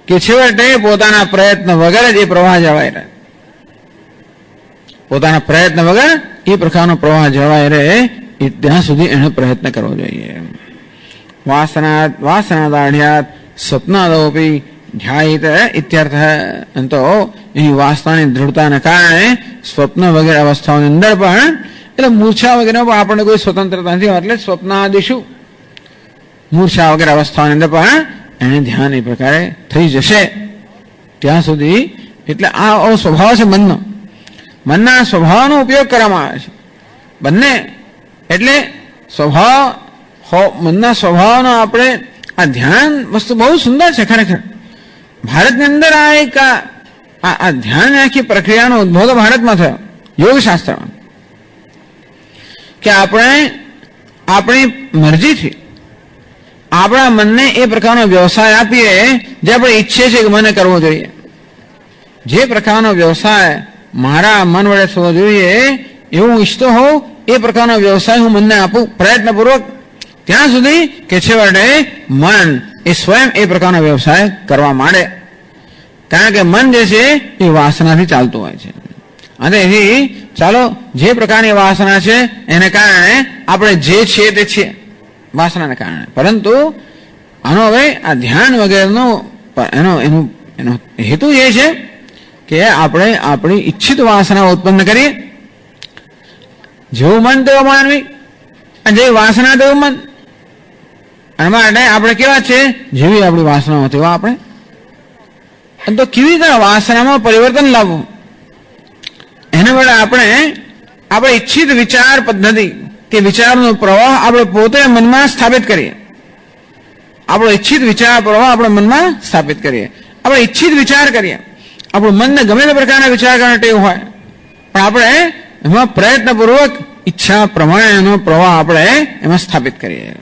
Speaker 1: કે છેવટે પોતાના પ્રયત્ન વગર જ એ પ્રવાહ જળવાઈ રહે. પોતાના પ્રયત્ન વગર એ પ્રકારનો પ્રવાહ જળવાઈ રહે ત્યાં સુધી એને પ્રયત્ન કરવો જોઈએ. વાસના દાઢ્યાત સ્વપ્નાદોપી ધ્યાયિત ઇત્યર્થ. તો એની વાસનાની દૃઢતાને કારણે સ્વપ્ન વગેરે અવસ્થાઓની અંદર પણ, એટલે મૂર્છા વગેરે પણ આપણને કોઈ સ્વતંત્રતા નથી, એટલે સ્વપ્નાદિશું મૂર્છા વગેરે અવસ્થાઓની અંદર પણ એને ધ્યાન એ પ્રકારે થઈ જશે ત્યાં સુધી. એટલે આ સ્વભાવ છે મનનો, મનના સ્વભાવનો ઉપયોગ કરવામાં આવે છે બંને. એટલે સ્વભાવ, મનના સ્વભાવનો આપણે આ ધ્યાન વસ્તુ બહુ સુંદર છે ખરેખર. ભારતની અંદર આ એક આ ધ્યાન આખી પ્રક્રિયાનો ઉદ્ભવ ભારતમાં થયો યોગશાસ્ત્રમાં, કે આપણે આપણી મરજીથી આપણા મનને એ પ્રકારનો વ્યવસાય આપીએ જે આપણે ઈચ્છીએ છીએ કે મને કરવો જોઈએ. જે પ્રકારનો વ્યવસાય મારા મન વડે થવો જોઈએ એવું ઈચ્છતો હોઉં એ પ્રકારનો વ્યવસાય હું મનને આપું પ્રયત્નપૂર્વક, ત્યાં સુધી કે છેવટે મન એ સ્વયં એ પ્રકારનો વ્યવસાય કરવા માંડે. કારણ કે મન જે છે એ વાસનાથી ચાલતું હોય છે. અને એથી ચાલો જે પ્રકારની વાસના છે એને કારણે આપણે જે છીએ તે છીએ વાસનાને કારણે. પરંતુ આનો હવે આ ધ્યાન વગેરેનો એનો હેતુ એ છે કે આપણે આપણી ઈચ્છિત વાસના ઉત્પન્ન કરીએ. જેવું મન તેવો માનવી અને જેવી વાસના તેવું મન. અને માટે આપણે કેવા છે, જેવી આપણી વાસનાઓ તેવા આપણે. તો કેવી રીતે વાસનામાં પરિવર્તન લાવવું, એના માટે આપણે ઈચ્છિત વિચાર પદ્ધતિ કે વિચારનો પ્રવાહ આપણે પોતે મનમાં સ્થાપિત કરીએ. આપણો ઈચ્છિત વિચાર પ્રવાહ આપણે મનમાં સ્થાપિત કરીએ. આપણે ઈચ્છિત વિચાર કરીએ. આપણું મનને ગમે તે પ્રકારના વિચાર કરવાનો ટેવ હોય, પણ આપણે એમાં પ્રયત્નપૂર્વક ઈચ્છા પ્રમાણેનો પ્રવાહ આપણે એમાં સ્થાપિત કરીએ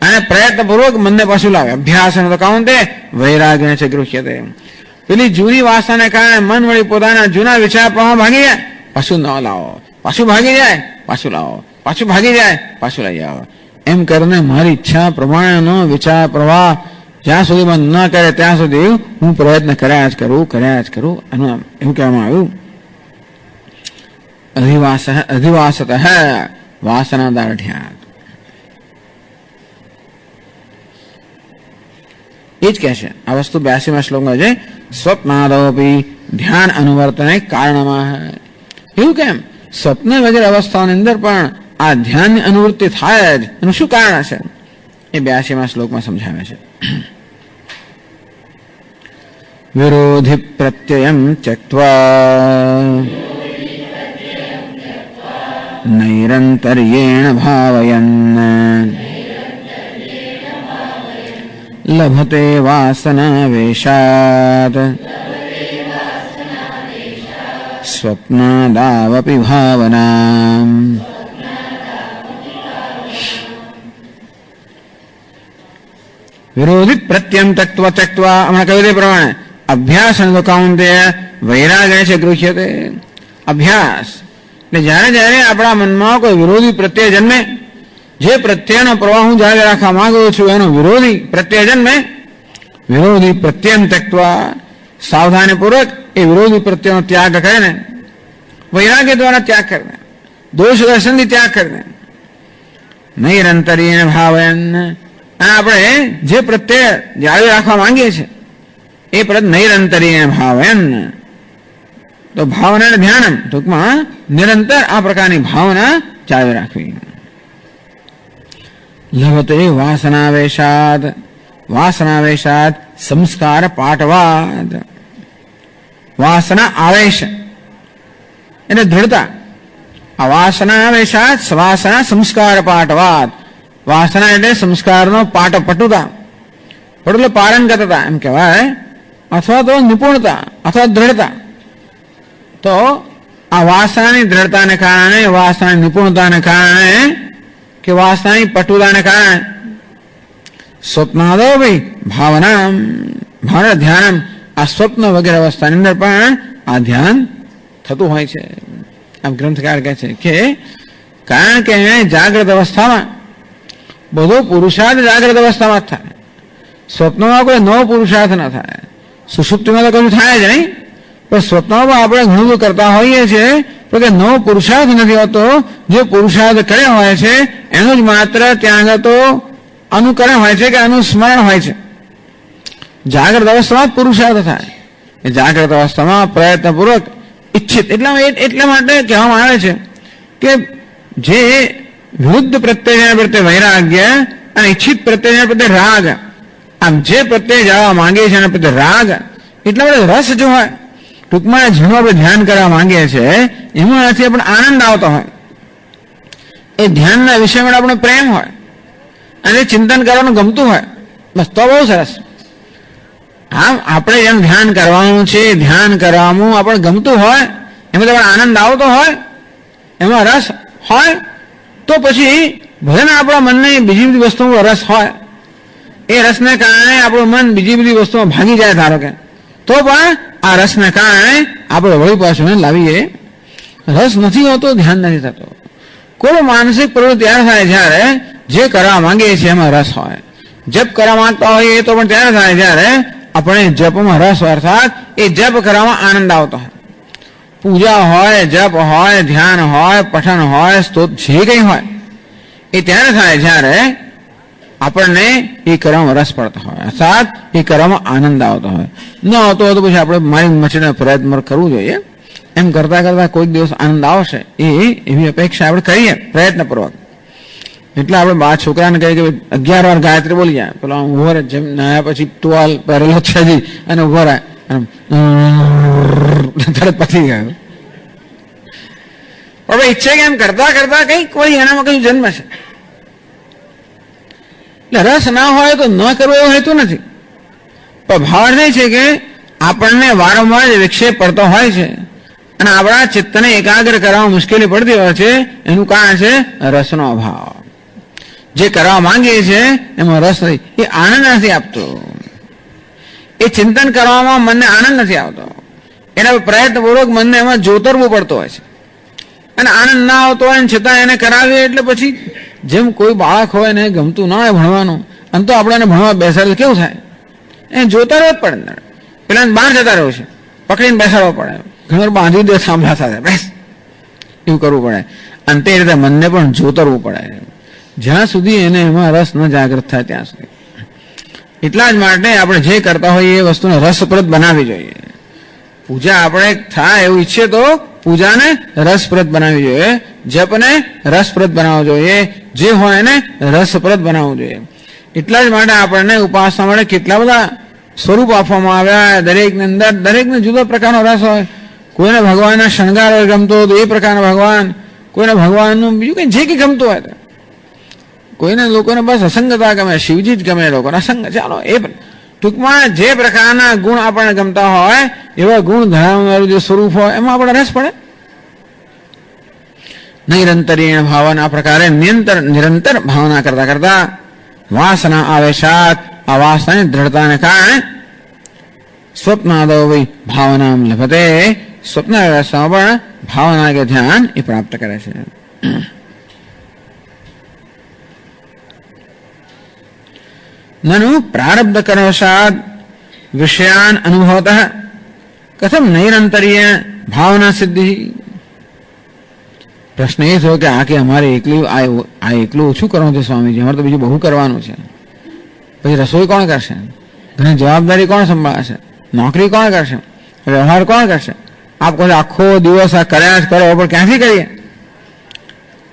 Speaker 1: અને પ્રયત્નપૂર્વક મનને પાછું લાવે. અભ્યાસ તો કાઉન્તે વૈરાગ્ય છે ગૃહ્યતે. પેલી જૂની વાસનાને કારણે મન વળી પોતાના જૂના વિચાર પ્રવાહ ભાગી જાય, પાછું ન લાવો, પાછું ભાગી જાય, પાછું લાવો, પાછું ભાગી જાય, પાછું લઈ આવો. એમ કરીને મારી ઈચ્છા પ્રમાણેનો વિચાર પ્રવાહ જ્યાં સુધી મન ન કરે ત્યાં સુધી હું પ્રયત્ન કર્યા જ કરું. એનું એવું કહેવામાં આવ્યું અધિવાસત વાસના દાઢ્યાત. એ જ કહે છે આ વસ્તુ 82મા શ્લોકમાં છે સ્વપ્નાદોપી ધ્યાન અનુવર્તને કારણમાં. એવું કેમ? સ્વપ્ન વગેરે અવસ્થાઓની અંદર પણ આ ધ્યાનની અનુવૃત્તિ થાય જ, એનું શું કારણ છે એ 82મા શ્લોકમાં સમજાવે છે. વિરોધિ પ્રત્યયમ ત્યક્ત્વા નૈરંતર્યેણ ભાવયન લભતે વાસના વેશાત સ્વપ્નાદાવપી ભાવના. વિરોધિત પ્રત્યમ તત્વા હમણાં કહ્યું તે પ્રમાણે અભ્યાસ કાઉન્તે વૈરાગ્ય છે ગૃહ્યતે. અભ્યાસ એટલે જયારે આપણા મનમાં કોઈ વિરોધી પ્રત્યય જન્મે, જે પ્રત્યયનો પ્રવાહ હું જાળવી રાખવા માંગુ છું એનો વિરોધી પ્રત્યય જન્મે, વિરોધી પ્રત્યમ તત્વા સાવધાનીપૂર્વક એ વિરોધી પ્રત્યેનો ત્યાગ કરે ને, વૈરાગ્ય દ્વારા ત્યાગ કરે, દોષ દર્શનથી ત્યાગ કરે, નૈરંતરીય ભાવન, આપણે જે પ્રત્યે જાળવી રાખવા માંગીએ છીએ એ પ્રત્યે નૈરંતરીય ભાવન, તો ભાવના ધ્યાન, ટૂંકમાં નિરંતર આ પ્રકારની ભાવના જાળવી રાખવી. લભતે વાસનાવેશાદ, વાસનાવેશાદ સંસ્કાર પાટવાદ. વાસના આવેશ એટલે દૃઢતા, આ વાસનાવેશાદ વાસના સંસ્કાર પાટવાદ. વાસના એટલે સંસ્કારનો પાટ, પટુતા, પટુ એટલે પારંગતતા એમ કહેવાય, અથવા તો નિપુણતા અથવા દ્રઢતા. તો આ વાસનાની દ્રઢતાને કારણે, વાસનાની નિપુણતાને કારણે કે વાસનાની પટુતાને કારણે સ્વપ્નાદો ભાઈ ભાવના, ભાવના ધ્યાન, આ સ્વપ્ન વગેરે અવસ્થાની અંદર પણ આ ધ્યાન થતું હોય છે. આમ ગ્રંથકાર કહે છે કે કારણ કે જાગ્રત અવસ્થામાં બધો પુરુષાર્થ જાગ્રત અવસ્થામાં જ થાય, સ્વપ્નમાં કોઈ નવો પુરુષાર્થ ન થાય. સુષુપ્તિમાં તો કશું થાય જ નહીં, પણ સ્વપ્નમાં આપણે ઘણું બધું કરતા હોઈએ છીએ, તો કે નવો પુરુષાર્થ નથી હોતો. જે પુરુષાર્થ કર્યા હોય છે એનું જ માત્ર ત્યાં આગળ તો અનુકરણ હોય છે કે અનુસ્મરણ હોય છે. જાગ્રત અવસ્થામાં જ પુરુષાર્થ થાય. એ જાગ્રત અવસ્થામાં પ્રયત્નપૂર્વક ઈચ્છિત, એટલા માટે કહેવામાં આવે છે કે જે વિરુદ્ધ પ્રત્યય પ્રત્યે વૈરાગ્ય અને ઈચ્છિત પ્રત્યય પ્રત્યે રાગ, આમ જે પ્રત્યે જવા માંગે છે એના પ્રત્યે રાગ, એટલા માટે રસ જો હોય, ટૂંકમાં જેનું આપણે ધ્યાન કરવા માંગીએ છીએ એમાંથી આપણે આનંદ આવતો હોય, એ ધ્યાનના વિષયમાં આપણે પ્રેમ હોય અને ચિંતન કરવાનું ગમતું હોય, બસ તો બહુ સરસ. આમ આપણે જેમ ધ્યાન કરવાનું છે, ધ્યાન કરવાનું આપણે ગમતું હોય, એમાં આપણે આનંદ આવતો હોય, એમાં રસ હોય, તો પછી ભલે ને આપણા મનને બીજી બધી વસ્તુમાં રસ હોય, એ રસને કારણે આપણું મન બીજી બધી વસ્તુમાં ભાગી જાય ધારો કે, તો પણ આ રસને કારણે આપણે વળી પાછું લાવીએ. રસ નથી હોતો, ધ્યાન નથી થતો. કોઈ માનસિક પ્રવૃત્તિ ત્યારે થાય જ્યારે જે કરવા માંગીએ છીએ એમાં રસ હોય. જપ કરવા માંગતા હોઈએ એ તો પણ ત્યારે થાય જ્યારે આપણે જપમાં રસ હોય, અર્થાત એ જપ કરવામાં આનંદ આવતો હોય. પૂજા હોય, જપ હોય, ધ્યાન હોય, પઠન હોય, સ્તોત્ર જે કંઈ હોય એ ત્યારે થાય જ્યારે આપણને એ કરવામાં રસ પડતો હોય, અર્થાત એ કરવામાં આનંદ આવતો હોય. ન આવતો હોય તો પછી આપણે મારી મચીને પ્રયત્ન કરવું જોઈએ. એમ કરતા કરતા કોઈક દિવસ આનંદ આવશે એવી અપેક્ષા આપણે કરીએ પ્રયત્નપૂર્વક. એટલે આપણે બા છોકરાને કહીએ કે 11 વાર ગાયત્રી બોલી જાય, પેલો ઉભો રહે, જેમ નાયા પછી ટુવાલ પહેરેલો છે અને ઉભો રહે, તરત પતી ગયો. હવે ઈચ્છે કે એમ કરતા કરતા કઈક વળી એનામાં કઈ જન્મ છે. એટલે રસ ના હોય તો ન કરવો એવું હેતુ નથી, પણ ભાવ એ છે કે આપણને વારંવાર વિક્ષેપ પડતો હોય છે અને આપણા ચિત્તને એકાગ્ર કરવામાં મુશ્કેલી પડતી હોય છે. એનું કારણ છે રસનો અભાવ. જે કરવા માંગીએ છીએ એમાં રસ નથી, એ આનંદ નથી આપતો. એ ચિંતન કરવામાં મનને આનંદ નથી આવતો. એના પ્રયત્નપૂર્વક મનને એમાં જોતરવું પડતું હોય છે અને આનંદ ના આવતો હોય છતાં એને કરાવીએ એટલે પછી જેમ કોઈ બાળક હોય ને ગમતું ના હોય ભણવાનું, અને તો આપણે એને ભણવા બેસાડે કેવું થાય, એ જોતરવો જ પડે. પેલા બહાર જતા રહ્યું છે, પકડીને બેસાડવો પડે, ઘણી વાર બાંધી દે થાંભલા સાથે, બેસ, એવું કરવું પડે. અને તે રીતે મનને પણ જોતરવું પડે જ્યાં સુધી એને એમાં રસ ન જાગૃત થાય ત્યાં સુધી. એટલા જ માટે આપણે જે કરતા હોઈએ એ વસ્તુને રસપ્રદ બનાવવી જોઈએ. પૂજા આપણે થાય એવું ઈચ્છીએ તો પૂજાને રસપ્રદ બનાવવી જોઈએ, જપને રસપ્રદ બનાવવો જોઈએ, જે હોય એને રસપ્રદ બનાવવું જોઈએ. એટલા જ માટે આપણને ઉપાસના માટે કેટલા બધા સ્વરૂપ આપવામાં આવ્યા. દરેકની અંદર દરેકને જુદો પ્રકારનો રસ હોય. કોઈને ભગવાનના શણગાર હોય ગમતો હોય તો એ પ્રકારના ભગવાન, કોઈને ભગવાનનું બીજું કંઈ જે કંઈ ગમતું હોય, કોઈને લોકોને બસ અસંગતા ગમે, શિવજી જ ગમે, લોકોને અસંગ, ચાલો એ ટૂંકમાં જે પ્રકારના ગુણ આપણને ગમતા હોય એવા ગુણ ધરાવનારું જે સ્વરૂપ હોય એમાં આપણે રસ પડે. નૈરંતરીય ભાવન, આ પ્રકારે નિરંતર ભાવના કરતા કરતા વાસના આવેશાત, આ વાસનાની દ્રઢતાને કારણે સ્વપ્નાદો ભાવના લભતે, સ્વપ્ન વ્યવસ્થામાં પણ ભાવના કે ધ્યાન એ પ્રાપ્ત કરે છે. નનુ પ્રારબ્ધ કર્મવશાત વિષયાન અનુભવતઃ કથમ નૈરંતર્ય ભાવના સિદ્ધિ. પ્રશ્ન એ થયો કે આ કે અમારે એકલું ઓછું કરવાનું છે સ્વામીજી, અમારે તો બીજું બહુ કરવાનું છે. પછી રસોઈ કોણ કરશે, ઘણી જવાબદારી કોણ સંભાળશે, નોકરી કોણ કરશે, વ્યવહાર કોણ કરશે. આપ કહો આખો દિવસ આ કર્યા જ કરો, પણ ક્યાંથી કરીએ?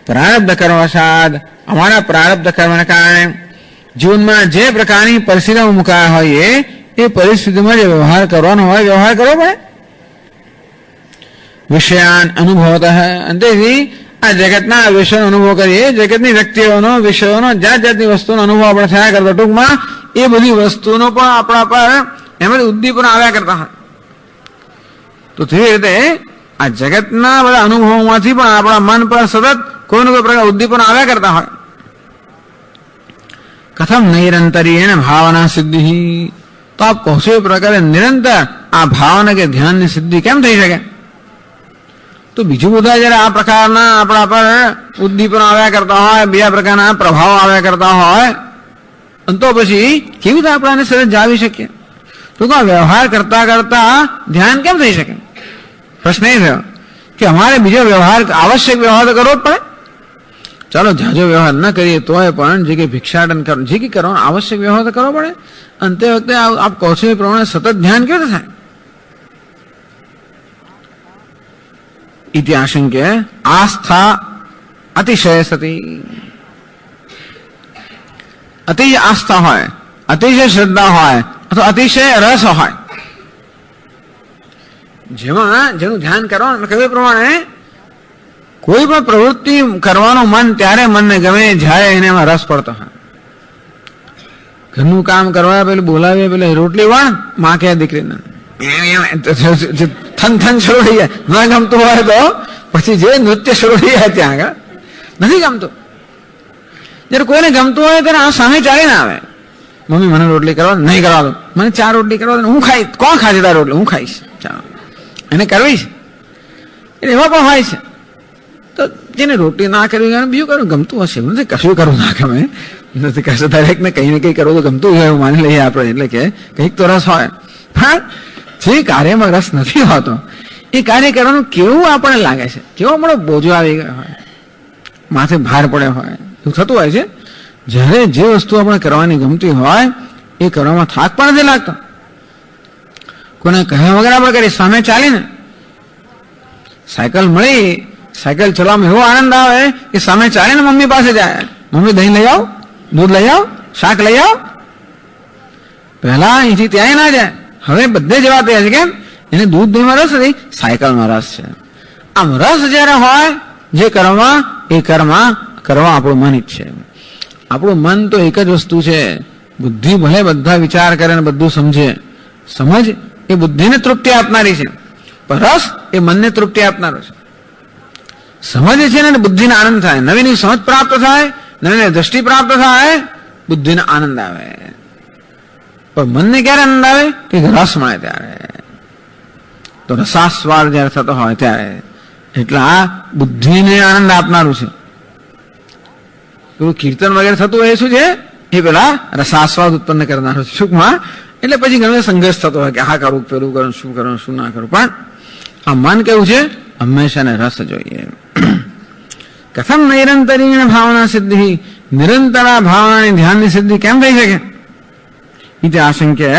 Speaker 1: પ્રારબ્ધ કર્મવશાદ, અમારા પ્રારબ્ધ કર્મને કારણે જીવનમાં જે પ્રકારની પરિસ્થિતિમાં મુકાયા હોઈએ એ પરિસ્થિતિમાં જે વ્યવહાર કરવાનો હોય વ્યવહાર કરવો પડે. વિષયાન અનુભવત, અંતેથી આ જગતના વિષયનો અનુભવ કરીએ, જગતની વ્યક્તિઓનો વિષયોનો જાત જાતની વસ્તુનો અનુભવ આપણે થયા કરતો. ટૂંકમાં એ બધી વસ્તુનો પણ આપણા પર એમાં ઉદ્દીપન આવ્યા કરતા હોય. તો તે રીતે આ જગતના બધા અનુભવોમાંથી પણ આપણા મન પર સતત કોઈને કોઈ પ્રકાર ઉદ્દીપન આવ્યા કરતા હોય. કથમ નૈરંતર્યેણ ભાવના સિદ્ધિ, તો આપ કહો છો એ પ્રકારે નિરંતર આ ભાવના કે ધ્યાનની સિદ્ધિ કેમ થઈ શકે? તો બીજું બધા જયારે આ પ્રકારના આપણા પર ઉદ્દીપન આવ્યા કરતા હોય, બીજા પ્રકારના પ્રભાવ આવ્યા કરતા હોય, તો પછી કેવી રીતે આપણે આને સતત જાળવી શકીએ? તો વ્યવહાર કરતા કરતા ધ્યાન કેમ થઈ શકે? પ્રશ્ન એ થયો કે અમારે બીજો વ્યવહાર, આવશ્યક વ્યવહાર તો કરવો જ પડે. ચાલો જાજો વ્યવહાર ન કરીએ તોય પણ જે કે ભિક્ષાટન કરો, જે કે કરવાનો આવશ્યક વ્યવહાર તો કરવો પડે. અને તે વખતે આપ કહો છો એ પ્રમાણે સતત ધ્યાન કેવી રીતે થાય? ઇતિ આશંક્ય આસ્થા અતિશય સતી. અતિશય આસ્થા હોય, અતિશય શ્રદ્ધા હોય અથવા અતિશય રસ હોય, જેમાં જેનું ધ્યાન કરવાનું કહ્યું પ્રમાણે કોઈ પણ પ્રવૃત્તિ કરવાનું મન ત્યારે મનને ગમે જ્યારે એને એમાં રસ પડતો હોય. ઘરનું કામ કરવા પેલું બોલાવીએ, પેલે રોટલી વણ માં કે દીકરીને થન થન શરૂ થઈ જાય. ન ગમતું હોય તો પછી જે નૃત્ય શરૂ થઈ જાય ત્યાં આગળ નથી ગમતું. જયારે કોઈને ગમતું હોય ત્યારે આ સામે ચાલીને આવે, મમ્મી મને રોટલી કરવા નહીં કરવા દો, મને 4 રોટલી કરવા દો, હું ખાઈ, કોણ ખાશે તાર રોટલી? હું ખાઈશ, ચાલો એને કરવી છે. એટલે એવા પણ હોય છે. તો જેને રોટલી ના કરવી બીજું કરવું ગમતું હશે, નથી કશું કરવું ના ગમે નથી, કશું દરેક ને કંઈ ને કંઈ કરવું તો ગમતું હોય એવું માની લઈએ આપણે. એટલે કે કંઈક તો રસ હોય, પણ જે કાર્યમાં રસ નથી હોતો એ કાર્ય કરવાનું કેવું આપણને લાગે છે, કેવો આપણો બોજો આવી ગયો હોય, માથે ભાર પડ્યો હોય, એવું થતું હોય છે. જ્યારે જે વસ્તુ આપણે કરવાની ગમતી હોય એ કરવામાં થાક પણ નથી લાગતો. કોને કહ્યા વગર આપણે કરીએ, સામે ચાલીને સાયકલ મળી, સાયકલ ચલાવવામાં એવો આનંદ આવે કે સામે ચાલીને મમ્મી પાસે જાય, મમ્મી દહીં લઈ આવ, દૂધ લઈ આવ, શાક લઈ આવ. પહેલા અહીંથી ત્યાં ના જાય, હવે બધે જવા તૈયાર છે. કેમ? એને દૂધ દહીંમાં રસ નથી, સાયકલમાં રસ છે. આમ રસ જયારે હોય જે કર્મમાં, એ કર્મ કરવા આપણું મન ઈચ્છે. આપણું મન તો એક જ વસ્તુ છે. બુદ્ધિ ભલે બધા વિચાર કરે ને બધું સમજે, સમજ એ બુદ્ધિને તૃપ્તિ આપનારી છે, પણ રસ એ મનને તૃપ્તિ આપનારો છે. સમજ છે ને બુદ્ધિને આનંદ થાય, નવીની સમજ પ્રાપ્ત થાય, નવીની દ્રષ્ટિ પ્રાપ્ત થાય, બુદ્ધિને આનંદ આવે. પણ મનને ક્યારે આનંદ આવે? કે રસ મળે ત્યારે, તો રસાસ્વાદ જયારે થતો હોય ત્યારે. એટલે આ બુદ્ધિને આનંદ આપનારું છે. પેલું કીર્તન વગેરે થતું હોય શું છે? એ પેલા રસાસ્વાદ ઉત્પન્ન કરનારું છે સુખમાં. એટલે પછી ઘણો સંઘર્ષ થતો હોય કે હા કરું, પેલું કરું, શું ના કરું. પણ આ મન કેવું છે? હંમેશાને રસ જોઈએ. કથમ નૈરંતર્યેણ ભાવના સિદ્ધિ, નિરંતર ભાવનાની ધ્યાનની સિદ્ધિ કેમ થઈ શકે? ઇતિ આશંક્ય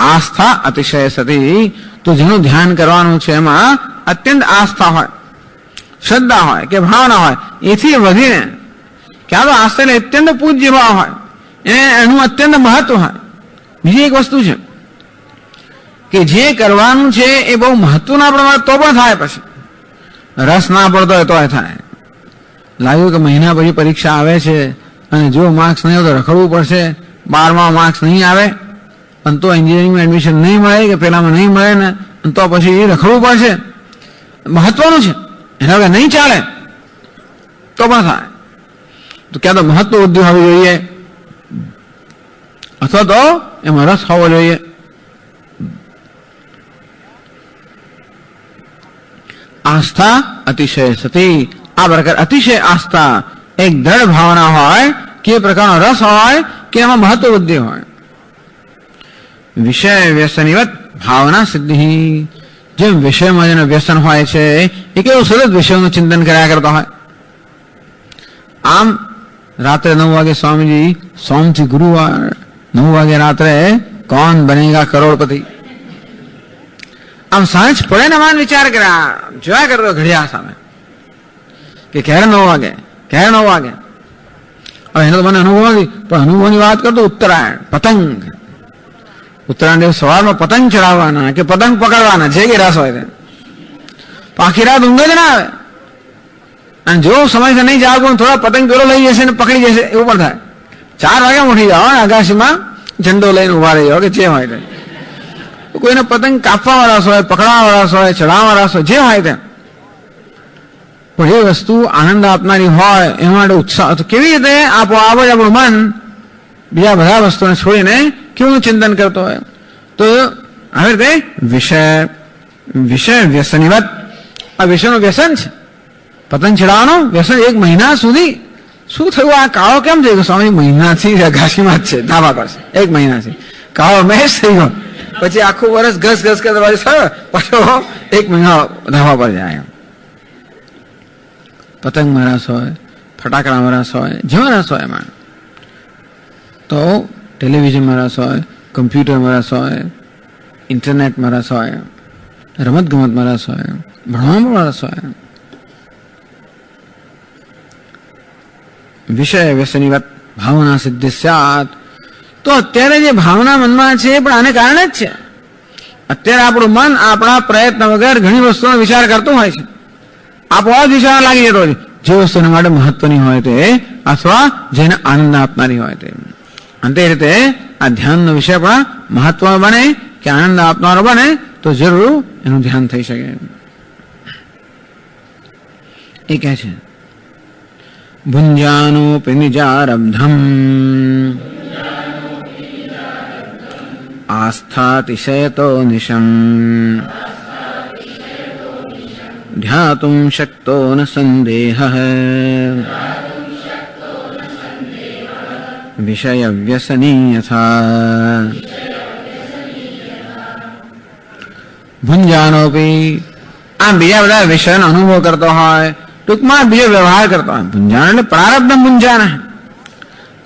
Speaker 1: આસ્થા અતિશય સતી. તો જેનું ધ્યાન કરવાનું છે એમાં અત્યંત આસ્થા હોય, શ્રદ્ધા હોય કે ભાવના હોય, એથી વધીને ક્યાં તો આસ્થા એટલે અત્યંત પૂજ્ય ભાવ હોય, એનું અત્યંત મહત્વ હોય. બીજી એક વસ્તુ છે કે જે કરવાનું છે એ બહુ મહત્વના પ્રમાણે તો પણ થાય, પછી રસ ના પડતો હોય તોય થાય. લાગ્યું કે મહિના પછી પરીક્ષા આવે છે અને જો માર્ક્સ નહીં આવે તો રખડવું પડશે, 12માં માર્ક્સ નહીં આવે અને તો એન્જિનિયરિંગમાં એડમિશન નહીં મળે કે પેલામાં નહીં મળે ને તો પછી રખડવું પડશે. મહત્વનું છે, એના વગર નહીં ચાલે તો પણ થાય. તો ક્યાં તો મહત્વ બુદ્ધિ હોવી જોઈએ અથવા તો એમાં રસ હોવો જોઈએ. આસ્થા અતિશય સતી. આ પ્રકાર અતિશય આસ્થા, એક દ્રઢ ભાવના હોય કે એ પ્રકારનો રસ હોય કે એમાં મહત્વ બુદ્ધિ હોય. વિષય વ્યસનીવત ભાવના સિદ્ધિ. જેમ વિષયમાં જેને વ્યસન હોય છે એ કેવું સતત વિષયોનું ચિંતન કર્યા કરતા હોય. આમ રાત્રે 9 વાગે સ્વામીજી સોમથી ગુરુવાર 9 વાગે રાત્રે કોણ બનેગા કરોડપતિ, આમ સાંજ પડે ને માન વિચાર કર્યા જોયા કરતો ઘડિયાળ સામે કે ક્યારે 9 વાગે ક્યારે 9 વાગે. હવે એનો તો મને અનુભવ નથી, પણ અનુભવની વાત કરતો ઉત્તરાયણ પતંગ, ઉત્તરાયણ દિવસ સવારમાં પતંગ ચડાવવાના કે પતંગ પકડવાના જે કે રસ હોય તે, આખી રાત ઊંઘ જ ના આવે. અને જો સમયસર નહીં જાગો થોડા પતંગ પેલો લઈ જશે ને પકડી જશે એવું પણ થાય. 4 વાગે ઉઠી જાઓ ને આકાશીમાં ઝંડો લઈને ઉભા રહી જાઓ કે જે હોય તે. કોઈને પતંગ કાપવા વાળા હોય, પકડવા વાળા હોય, ચડાવવા વાળા હોય, જે હોય તે, પણ એ વસ્તુ આનંદ આપનારી હોય એ માટે ઉત્સાહ. તો કેવી રીતે આપોઆપ જ આપણું મન બીજા બધા વસ્તુને છોડીને કેવું ચિંતન કરતો હોય. તો આવી રીતે વિષય વ્યસનીવત, આ વિષયનું વ્યસન છે. પતંગ ચડાવવાનું વ્યસન 1 મહિના સુધી. શું થયું આ કાળો કેમ થઈ ગયો? સ્વામી મહિનાથી અગાશીમાં જ છે, ધાબા પર છે, 1 મહિનાથી કાળો મેષ થઈ ગયો. પછી આખું વર્ષ ઘસ ઘસ કરતા પાછો 1 મહિના ધાબા પર જાય. પતંગમાં રસ હોય, ફટાકડામાં રસ હોય, જેમાં રસ હોય એમાં. તો ટેલિવિઝનમાં રસ હોય, કમ્પ્યુટરમાં રસ હોય, ઇન્ટરનેટમાં રસ હોય, રમત ગમતમાં રસ હોય, ભણવામાં રસ હોય. વિષય વ્યસનીવત ભાવના સિદ્ધિ સ્યાત. તો અત્યારે જે ભાવના મનમાં છે એ પણ આને કારણે જ છે. અત્યારે આપણું મન આપણા પ્રયત્ન વગર ઘણી વસ્તુનો વિચાર કરતું હોય છે. આપોઆપ વિચાર લાગી જતો હોય જે વસ્તુને માટે મહત્વની હોય તે, અથવા જેને આનંદ આપનારી હોય તે. અને તે રીતે આ ધ્યાનનો વિષય પણ મહત્વ બને કે આનંદ આપનારો બને તો જરૂર એનું ધ્યાન થઈ શકે. એ કહે છે ભુંજાનોપી નિજારબ્ધમ આસ્થાતિશયતો નિશમ ધ્યાતુમ શક્તો ન સંદેહ વિષય વ્યસની યથા. ભુંજાનોપી આમ બીજા બધા વિષયનો અનુભવ કરતો હોય, ટૂંકમાં બીજો વ્યવહાર કરતો હોય. ભુંજાન એટલે પ્રારબ્ધ ભુંજાન,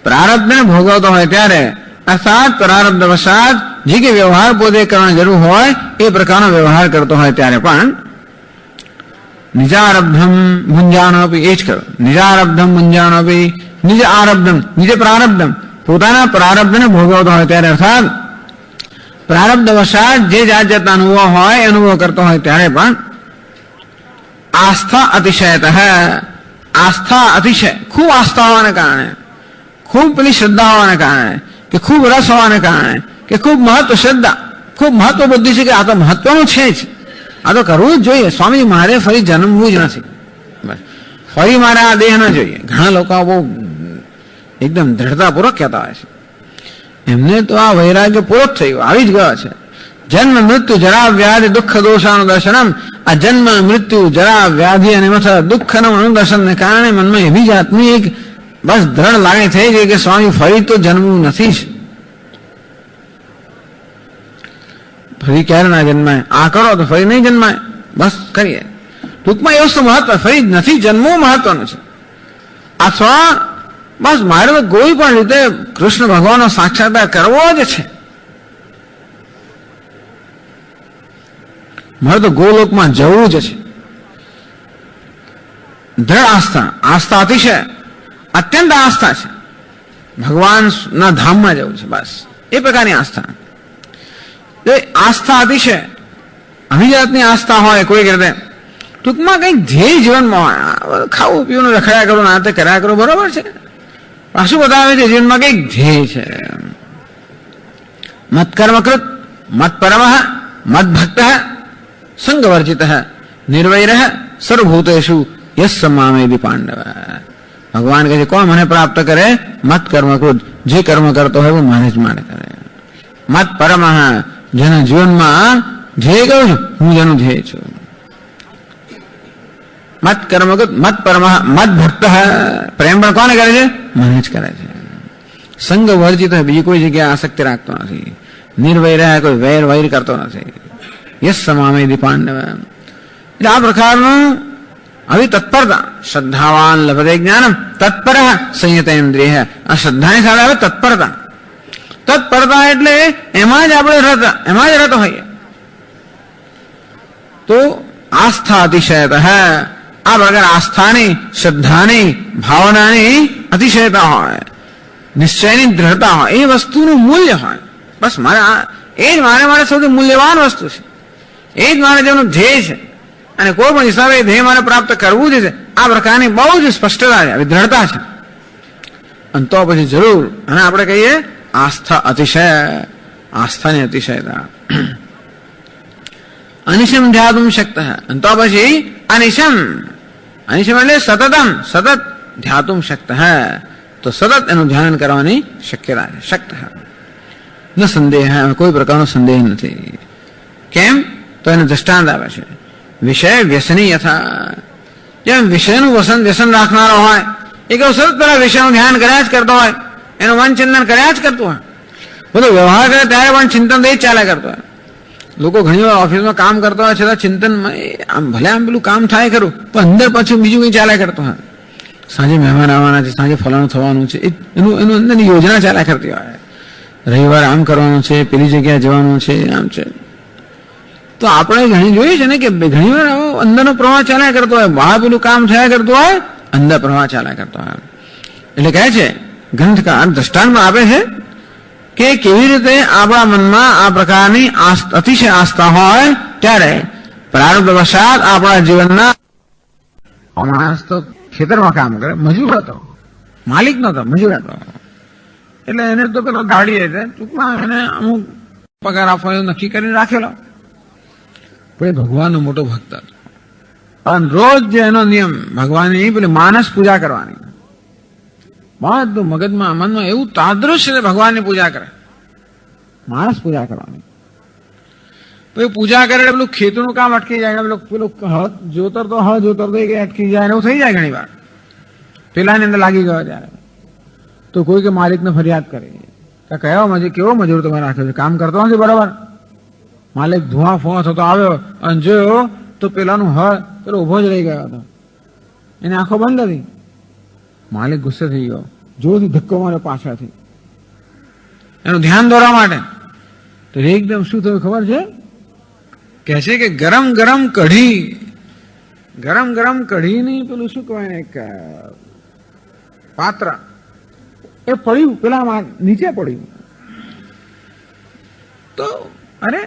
Speaker 1: પ્રારબ્ધને ભોગવતો હોય ત્યારે, અર્થાત પ્રારબ્ધ વશાત જે કે વ્યવહાર પોતે કરવાની જરૂર હોય એ પ્રકારનો વ્યવહાર કરતો હોય ત્યારે પણ નિજારબ્ધમ ભુંજાનોપી એ જ કરો. નિજારબ્ધમ ભુંજાનોપી નિજ આરબ્ધમ નિજ પ્રારબ્ધમ પોતાના પ્રારબ્ધને ભોગવતો હોય ત્યારે, અર્થાત પ્રારબ્ધ વશાત જે જાત જાતના અનુભવ હોય એ અનુભવ કરતો હોય ત્યારે પણ આસ્થા અતિશયત, આસ્થા અતિશય ખૂબ આસ્થા હોવાને કારણે, ખૂબ પેલી શ્રદ્ધા હોવાને કારણે, કે ખૂબ રસ હોવાને કારણે, કે ખૂબ મહત્વ શ્રદ્ધા, ખૂબ મહત્વ બુદ્ધિ છે કે આ તો મહત્વનું છે જ, આ તો કરવું જ જોઈએ. સ્વામી મારે ફરી જન્મવું જ નથી, બસ ફરી મારે આ દેહ ન જોઈએ. ઘણા લોકો બહુ એકદમ દ્રઢતાપૂર્વક કહેતા હોય છે એમને તો આ વૈરાગ્ય પૂરો જ થયું, આવી જ ગયો છે. જન્મ મૃત્યુ જરા વ્યાધિ દુઃખ દોષાનું દર્શનમ. આ જન્મ મૃત્યુ જરા વ્યાધિ અને દુઃખનું અનુદર્શનને કારણે મનમાં એવી જાતની એક બસ દ્રઢ લાગણી થઈ ગઈ કે સ્વામી ફરી તો જન્મવું નથી જ, ફરી ક્યારે ના જન્માય, આ કરો તો ફરી નહીં જન્માય, બસ કરીએ. ટૂંકમાં એ વસ્તુ મહત્વ, ફરી નથી જન્મવું મહત્વનું છે. અથવા બસ મારે તો કોઈ પણ રીતે કૃષ્ણ ભગવાનનો સાક્ષાત્કાર કરવો જ છે, મારે તો ગોલોકમાં જવું જ છે. દ્રઢ આસ્થા, આસ્થા અતિશય, અત્યંત આસ્થા છે, ભગવાનના ધામમાં જવું છે, બસ એ પ્રકારની આસ્થા. આસ્થા અતિશય આવી જાતની આસ્થા હોય કોઈ રીતે, ટૂંકમાં કંઈક ધ્યેય જીવનમાં ખાવું પીવું રખડ્યા કરો, નાતે કર્યા કરો, બરોબર છે, પાછું બતાવે છે જીવનમાં કંઈક ધ્યેય છે. મત કર્મકૃત મત પરમ મત ભક્ત સંગવર્જિત નિર્વૈર સર્વભૂતેષુ યસ મામેદિ પાંડવ. ભગવાન કહે છે કોણ મને પ્રાપ્ત કરે? મત કર્મકૃત, જે કર્મ કરતો હોય એ મારે જ માટે કરે. મત પરમ, જેના જીવનમાં ધ્યેય કહું છું, હું જેનું ધ્યેય છું. મત કર્મકૃત મત પરમ મત ભક્ત, પ્રેમ પણ કોને કરે છે? મને જ કરે છે. સંગ વર્જિત, બીજી કોઈ જગ્યાએ આસક્તિ રાખતો નથી. નિર્વૈર, કોઈ વેર વૈર કરતો નથી. યસ સમામેધિ પાંડવ. એટલે આ પ્રકારનું આવી તત્પરતા, શ્રદ્ધાવાન લભતે જ્ઞાનમ તત્પર સંયતેન્દ્રિય. આ શ્રદ્ધાની સાથે આવે તત્પરતા. તત્પરતા એટલે એમાં જ આપણે એમાં જ રત હોઈએ. તો આસ્થા અતિશયત, આ પ્રકાર આસ્થાની, શ્રદ્ધાની, ભાવનાની અતિશયતા હોય, નિશ્ચયની દ્રઢતા હોય, એ વસ્તુનું મૂલ્ય હોય. બસ એ જ મારે સૌથી મૂલ્યવાન વસ્તુ છે, એ જ મારે જેનું ધ્યેય છે, અને કોઈ પણ હિસાબે એ ધ્યેય મારે પ્રાપ્ત કરવું જ છે. આ પ્રકારની બહુ જ સ્પષ્ટતા છે, દ્રઢતા છે. અને તો પછી જરૂર, અને આપણે કહીએ આસ્થા અતિશય, આસ્થાની અતિશયતા. અનિશમ ધ્યાતુમ શક્ત. અને તો પછી અનિશમ એટલે સતતમ, સતત ધ્યાતુમ શક્ત, તો સતત એનું ધ્યાન કરવાની શક્યતા છે. શક્ત ન સંદેહ, કોઈ પ્રકારનો સંદેહ નથી. કેમ? તો એને દ્રષ્ટાંત આવે છે. વિષય વ્યસની યથા, જેમ વિષયનું વ્યસન રાખનારો હોય, એ કેવું સતત પેલા વિષયનું ધ્યાન કર્યા જ કરતો હોય, એનું મન ચિંતન કર્યા જ કરતું હોય. બધો વ્યવહાર કરે ત્યારે પણ ચિંતન તો એ જ ચાલ્યા કરતો હોય. લોકો ઘણી વાર ઓફિસમાં કામ કરતા હોય છતાં ચિંતનમાં આમ ભલે આમ પેલું કામ થાય ખરું, પણ અંદર પાછું બીજું કંઈ ચાલ્યા કરતો હોય. સાંજે મહેમાન આવવાના છે, સાંજે ફલાણું થવાનું છે, એનું અંદરની યોજના ચાલ્યા કરતી હોય. રવિવાર આમ કરવાનું છે, પેલી જગ્યાએ જવાનું છે, આમ છે. તો આપણે ઘણી જોઈએ છે ને કે ઘણી વાર અંદરનો પ્રવાહ ચાલ્યા કરતો હોય, બહાર પેલું કામ થયા કરતું હોય, અંદર પ્રવાહ ચાલ્યા કરતો હોય. એટલે કહે છે ગ્રંથકાર દ્રષ્ટાંતમાં આપે છે કે કેવી રીતે આપણા મનમાં આ પ્રકારની અતિશય આસ્થા હોય ત્યારે પ્રારબ્ધ વશાત આપણા જીવનના માણસ તો ખેતરમાં કામ કરે, મજૂર હતો, માલિક નતો, મજૂર હતો. એટલે એને તો પેલો ગાડી છે, ટૂંકમાં એને અમુક પગાર આપવાનો નક્કી કરીને રાખેલો. પણ એ ભગવાનનો મોટો ભક્ત હતો. અને રોજ જે એનો નિયમ ભગવાનની પેલી માનસ પૂજા કરવાની, બધું મગજમાં મનમાં એવું તાદૃશ છે, ભગવાનની પૂજા કરે, માણસ પૂજા કરવાની. પછી પૂજા કરે એટલે પેલું ખેતરનું કામ અટકી જાય, પેલું જોતરતો અટકી જાય, એવું થઈ જાય ઘણી વાર. પેલાની અંદર લાગી ગયો ત્યારે તો કોઈ કે માલિકને ફરિયાદ કરે કે કેવો મજૂર તમે રાખ્યો છે, કામ કરતો નથી બરાબર. માલિક ધુઆ ફુઆ થતો આવ્યો અને જોયો તો પેલાનું પેલો ઉભો જ રહી ગયો હતો, એની આંખો બંધ હતી. માલિક ગુસ્સે થઈ ગયો, જોરથી ધક્કો માર્યો પાછળથી એનું ધ્યાન દોરવા માટે. તો એકદમ શું થયું ખબર છે? કહે છે કે ગરમ ગરમ કઢીની પેલું શું કહેવાય, એક પાત્ર એ પડ્યું, પેલા નીચે પડ્યું. તો અરે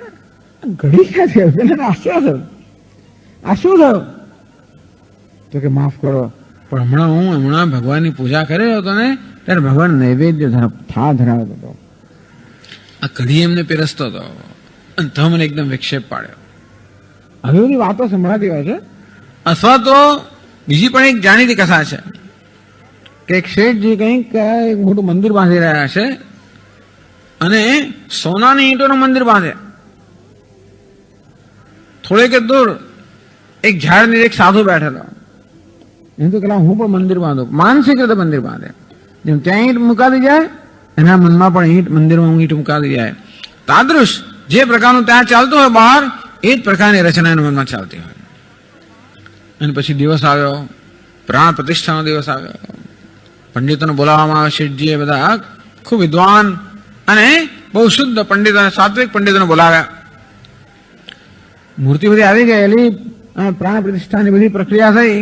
Speaker 1: ઘડી ક્યાં છે? પેલા આશ્ચર્ય થયું, આ શું થયું? તો કે માફ કરો, પણ હમણાં ભગવાનની પૂજા કરી રહ્યો હતો ને ત્યારે ભગવાન નૈવેદ્ય ધરાવતો હતો, આ કઢી એમને પીરસતો હતો અને તો મને એકદમ વિક્ષેપ પાડ્યો. આવી બધી વાતો સંભળાતી હોય છે. અથવા તો બીજી પણ એક જાણીતી કથા છે કે એક શેઠજી કંઈક એક મોટું મંદિર બાંધી રહ્યા છે અને સોનાની ઈંટોનું મંદિર બાંધે. થોડેક દૂર એક ઝાડની એક સાધુ બેઠેલો. એમ તો પેલા હું પણ મંદિર બાંધું, માનસિક રીતે મંદિર બાંધે. જેમ ત્યાં ઈંટ મુકાતી જાય એના મનમાં પણ મંદિરમાં ઈંટ મુકાતી જાય. તાદૃશ જે પ્રકારનું ત્યાં ચાલતું હોય બહાર, એ જ પ્રકારની રચના એના મનમાં ચાલતી હોય. અને પછી દિવસ આવ્યો, પ્રાણ પ્રતિષ્ઠાનો દિવસ આવ્યો. પંડિતોને બોલાવવામાં આવે. શેઠજી એ બધા ખૂબ વિદ્વાન અને બહુ શુદ્ધ પંડિતો, સાત્વિક પંડિતોને બોલાવ્યા. મૂર્તિ બધી આવી ગયેલી, પ્રાણ પ્રતિષ્ઠાની બધી પ્રક્રિયા થઈ.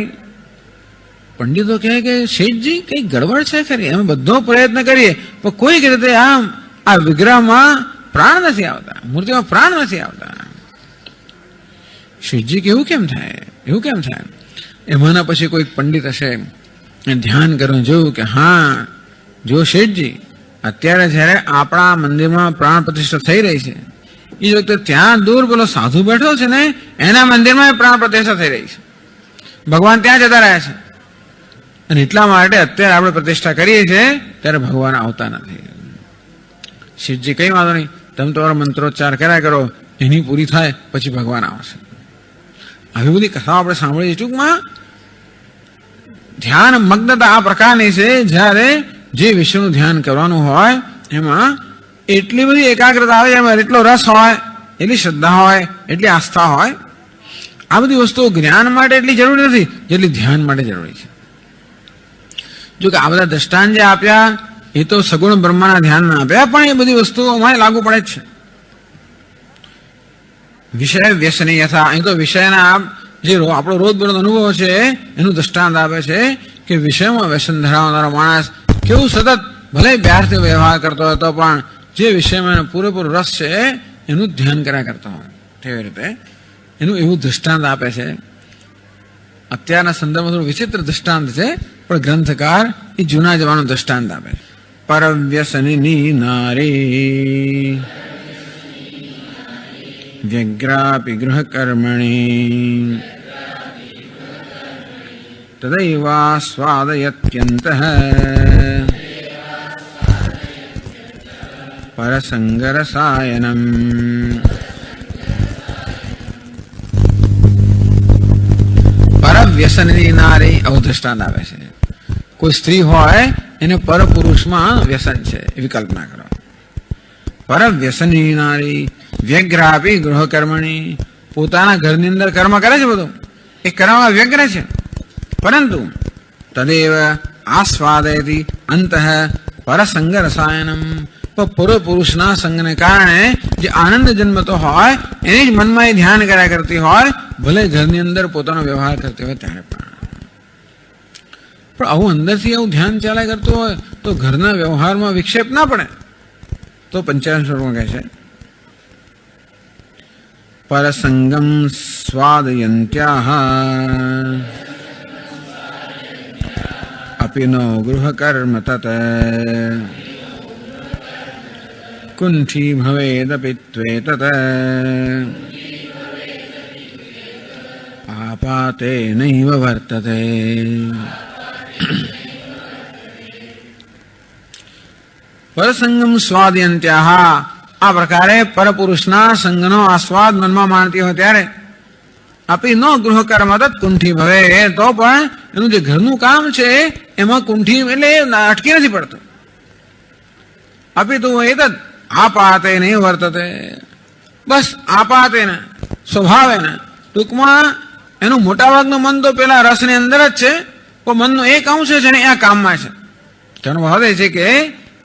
Speaker 1: પંડિતો કહે કે શેઠજી કઈ ગડબડ છે ખરી, અમે બધો પ્રયત્ન કરીએ પણ કોઈક રીતે આ વિગ્રહમાં પ્રાણ નથી આવતા, મૂર્તિમાં પ્રાણ નથી આવતા. શેઠજી કે એવું કેમ થાય? એમાંના પછી કોઈક પંડિત હશે, ધ્યાન કરીને જોયું કે હા, જો શેઠજી અત્યારે જયારે આપણા મંદિરમાં પ્રાણ પ્રતિષ્ઠા થઈ રહી છે, એ વખતે ત્યાં દૂર પેલો સાધુ બેઠો છે ને એના મંદિરમાં પ્રાણ પ્રતિષ્ઠા થઈ રહી છે, ભગવાન ત્યાં જતા રહ્યા છે. અને એટલા માટે અત્યારે આપણે પ્રતિષ્ઠા કરીએ છીએ ત્યારે ભગવાન આવતા નથી. શેઠજી કઈ વાંધો નહીં, તમે તમારો મંત્રોચ્ચાર કર્યા કરો, એની પૂરી થાય પછી ભગવાન આવશે. આવી બધી કથાઓ આપણે સાંભળીએ. ટૂંકમાં ધ્યાન મગ્નતા આ પ્રકારની છે, જ્યારે જે વિષયનું ધ્યાન કરવાનું હોય એમાં એટલી બધી એકાગ્રતા આવે, એમાં એટલો રસ હોય એટલી શ્રદ્ધા હોય, એટલી આસ્થા હોય. આ બધી વસ્તુઓ જ્ઞાન માટે એટલી જરૂરી નથી જેટલી ધ્યાન માટે જરૂરી છે. જો કે આ બધા દ્રષ્ટાંત જે આપ્યા એ તો સગુણ બ્રહ્માના ધ્યાનમાં આપ્યા, પણ એ બધી વસ્તુઓ અમારે લાગુ પડે જ છે. વિષય વ્યસની યથા, અહીં તો વિષયના જે આપણો રોજબરોજ અનુભવ છે એનું દ્રષ્ટાંત આપે છે કે વિષયમાં વ્યસન ધરાવનારો માણસ કેવું સતત ભલે બહારથી વ્યવહાર કરતો હોય તો પણ જે વિષયમાં પૂરેપૂરો રસ છે એનું ધ્યાન કર્યા કરતો હોય તેવી રીતે એનું એવું દ્રષ્ટાંત આપે છે. અત્યારના સંદર્ભમાં થોડું વિચિત્ર દ્રષ્ટાંત છે, પણ ગ્રંથકાર એ જૂના જવાનું દ્રષ્ટાંત આપે. પરવ્યસની નારી વ્યગ્રાપી ગૃહ કર્મણી તદૈવાસ્વાદયત્યંતઃ પરસંગરસાયનમ. પરવ્યસની નારી આવું દ્રષ્ટાંત આવે છે. કોઈ સ્ત્રી હોય એને પરપુરુષમાં વ્યસન છે એવી કલ્પના કરો. પરવ્યસની નારી વ્યગ્રાપી ગૃહ કર્મણી, પોતાના ઘરની અંદર કર્મ કરે છે, બધું એ કર્મમાં વ્યગ્ર છે, પરંતુ તદેવ આસ્વાદયતિ અંતઃ પરસંગ રસાયનમ, પુરુષના સંગને કારણે જે આનંદ જન્મતો હોય એને જ મનમાં એ ધ્યાન કર્યા કરતી હોય, ભલે ઘરની અંદર પોતાનો વ્યવહાર કરતી હોય ત્યારે પણ આવું અંદરથી એવું ધ્યાન ચાલ્યા કરતું હોય તો ઘરના વ્યવહારમાં વિક્ષેપ ના પડે. તો 55 શ્લોકમાં કહે છે પરસંગમ સ્વાદયંત્યાહ અપિ નો ગૃહ કર્મ તત કુંઠી ભવેદપિ ત્વેતત આપાતે નૈવ વર્તતે. પરસંગમ સ્વાદયંત્યાહ, આ પ્રકારે પરપુરુષના સંગનો આસ્વાદ મનમાં માણતી હોય ત્યારે આપી નો ગૃહ કર્મ તત કુંઠી ભવે, તો પણ એનું જે ઘરનું કામ છે એમાં કુંઠી એટલે અટકી નથી પડતું. આપી તો એ તદ આપાતે નહીં વર્તતે, બસ આપાતે ને સ્વભાવે ને, ટૂંકમાં એનું મોટાભાગનું મન તો પેલા રસની અંદર જ છે, પણ મનનો એક અંશ છે ને આ કામમાં છે. તેનો ભાવ એ છે કે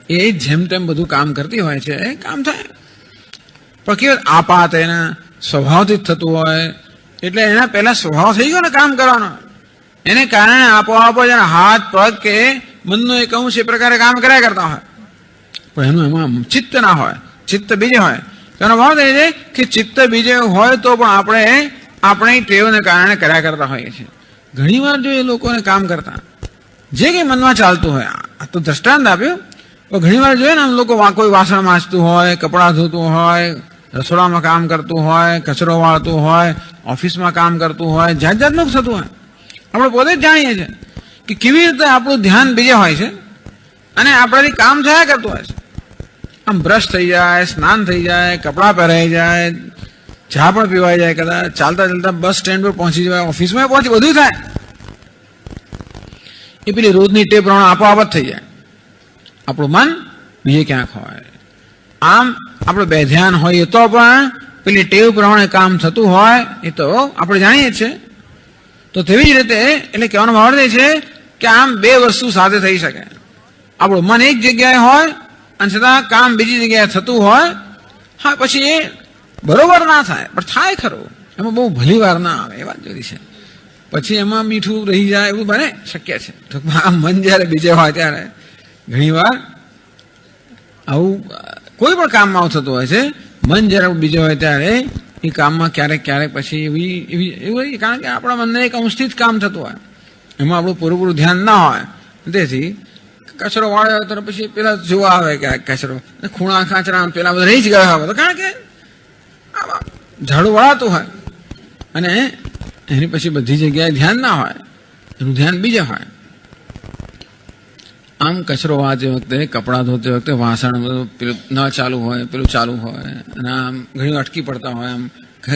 Speaker 1: એ જેમ તેમ બધું કામ કરતી હોય છે, કામ થાય પણ કેવું આપાત એના સ્વભાવથી જ થતું હોય, એટલે એના પહેલા સ્વભાવ થઈ ગયો ને કામ કરવાનો, એને કારણે આપોઆપ જ હાથ પગ કે મનનો એક અંશ એ પ્રકારે કામ કર્યા કરતા હોય, પણ એનું એમાં ચિત્ત ના હોય, ચિત્ત બીજે હોય. તેનો ભાવ એ છે કે ચિત્ત બીજે હોય તો પણ આપણે આપણી ટેવને કારણે કર્યા કરતા હોઈએ છીએ. ઘણી વાર જો એ લોકોને કામ કરતા જે કંઈ મનમાં ચાલતું હોય, આ તો દ્રષ્ટાંત આપ્યું, ઘણી વાર જોઈએ ને આમ લોકો કોઈ વાસણ માંજતું હોય, કપડાં ધોતું હોય, રસોડામાં કામ કરતું હોય, કચરો વાળતું હોય, ઓફિસમાં કામ કરતું હોય, જાત જાતનું થતું હોય. આપણે પોતે જ જાણીએ છીએ કે કેવી રીતે આપણું ધ્યાન બીજે હોય છે અને આપણાથી કામ થયા કરતું હોય છે. આમ બ્રશ થઈ જાય, સ્નાન થઈ જાય, કપડાં પહેરાઈ જાય, ચા પણ પીવાઈ જાય, કદાચ ચાલતા ચાલતા બસ સ્ટેન્ડ પર પહોંચી જવાય, ઓફિસમાં પહોંચી, બધું થાય. એ પેલી રોજની ટેવ પ્રમાણે આપોઆપ જ થઈ જાય. આપણું મન બીજે ક્યાંક હોય, આમ આપણે બે ધ્યાન હોઈએ તો પણ પેલી ટેવ પ્રમાણે કામ થતું હોય એ તો આપણે જાણીએ છીએ. તો તેવી જ રીતે એટલે કહેવાનો ભાવ એ છે કે આમ બે વસ્તુ સાથે થઈ શકે. આપણું મન એક જગ્યાએ હોય અને છતાં કામ બીજી જગ્યાએ થતું હોય, હા પછી એ બરોબર ના થાય પણ થાય ખરું, એમાં બહુ ભલી વાર ના આવે એ વાત જુદી છે. પછી એમાં મીઠું રહી જાય એવું બને શક્ય છે. આ મન જ્યારે બીજે હોય ત્યારે ઘણી વાર આવું કોઈ પણ કામમાં આવું થતું હોય છે. મન જ્યારે બીજો હોય ત્યારે એ કામમાં ક્યારેક ક્યારેક પછી એવું કારણ કે આપણા મનને એક અંશથી જ કામ થતું હોય, એમાં આપણું પૂરેપૂરું ધ્યાન ના હોય. તેથી કચરો વાળ્યો તો પછી પેલા જોવા આવે કે કચરો ખૂણા ખાંચરા પેલા બધા રહી જ ગયા હોય, તો કારણ કે ઝાડુ વળાતું હોય અને એની પછી બધી જગ્યાએ ધ્યાન ના હોય, એનું ધ્યાન બીજે હોય. આમ કચરો વાળતી વખતે, કપડાં ધોતી વખતે વાસણ પેલું ન ચાલુ હોય, પેલું ચાલુ હોય અને આમ ઘણી અટકી પડતા હોય, આમ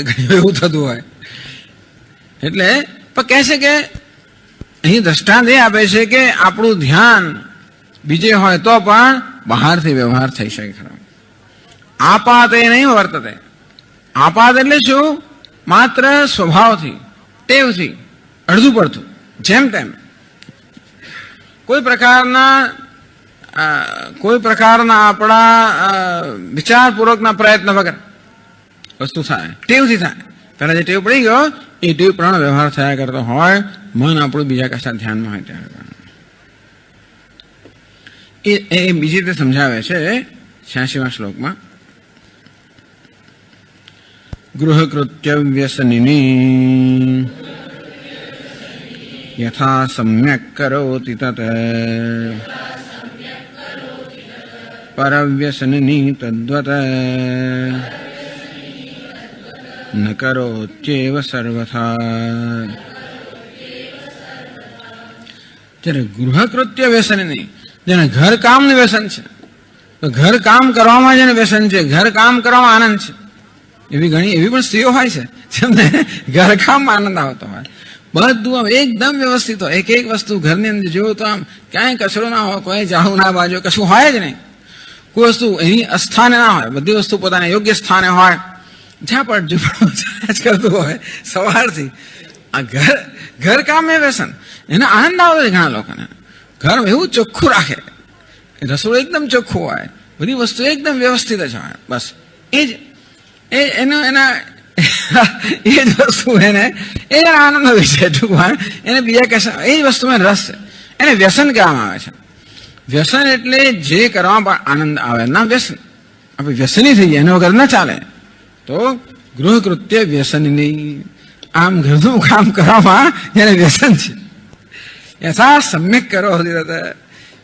Speaker 1: ઘણી એવું થતું હોય. એટલે પણ કહે છે કે અહીં દ્રષ્ટાંત એ આપે છે કે આપણું ધ્યાન બીજે હોય તો પણ બહારથી વ્યવહાર થઈ શકે ખરો. આપાતે નહીં વર્તતે, આપાત એટલે શું? માત્ર સ્વભાવથી, ટેવથી, અડધું પડતું, જેમ તેમ કોઈ પ્રકારના આપણા વિચારપૂર્વકના પ્રયત્ન વગર વસ્તુ થાય, ટેવથી થાય. પહેલા જે ટેવ પડી ગયો એ ટેવ પ્રમાણે વ્યવહાર થયા કરતો હોય, મન આપણું બીજા કશા ધ્યાનમાં હોય ત્યારે એ બીજી રીતે સમજાવે છે 86મા શ્લોકમાં. ગૃહકૃત્ય વ્યસનિની યથા સમ્યક કરોતિ તત પરવ્યસનિની તદ્વત ન કરોત્યેવ સર્વથા. ત્યારે ગૃહકૃત્ય વ્યસનિની, જેને ઘર કામનું વ્યસન છે, તો ઘર કામ કરવામાં જેને વ્યસન છે, ઘર કામ કરવામાં આનંદ છે, એવી પણ સ્ત્રીઓ હોય છે જેમને ઘરકામમાં આનંદ આવતો હોય. બધું આમ એકદમ વ્યવસ્થિત હોય, એક એક વસ્તુ ઘરની અંદર જોયું તો આમ ક્યાંય કચરો ના હોય, કોઈ ઝાડુ ના બાજુ, કશું હોય જ નહીં. કોઈ વસ્તુ એની અસ્થાને ના હોય, બધી વસ્તુ પોતાના યોગ્ય સ્થાને હોય. જ્યાં પણ જ કરતું હોય સવારથી. આ ઘરકામ એ વ્યસન, એને આનંદ આવે છે ઘણા લોકોને. ઘર એવું ચોખ્ખું રાખે, રસોડું એકદમ ચોખ્ખું હોય, બધી વસ્તુ એકદમ વ્યવસ્થિત જ હોય. બસ એ જ વસ્તુ એને આનંદ વિશે ટૂંકમાં એને બીજા કશા એ જ વસ્તુમાં રસ છે. એને વ્યસન કહેવામાં આવે છે. વ્યસન એટલે જે કરવામાં પણ આનંદ આવે ના વ્યસન. આપણે વ્યસની થઈ જાય એના વગર ના ચાલે. તો ગૃહકૃત્ય વ્યસનની, આમ ઘરનું કામ કરવામાં જેને વ્યસન છે. યથા સમ્યક કરો,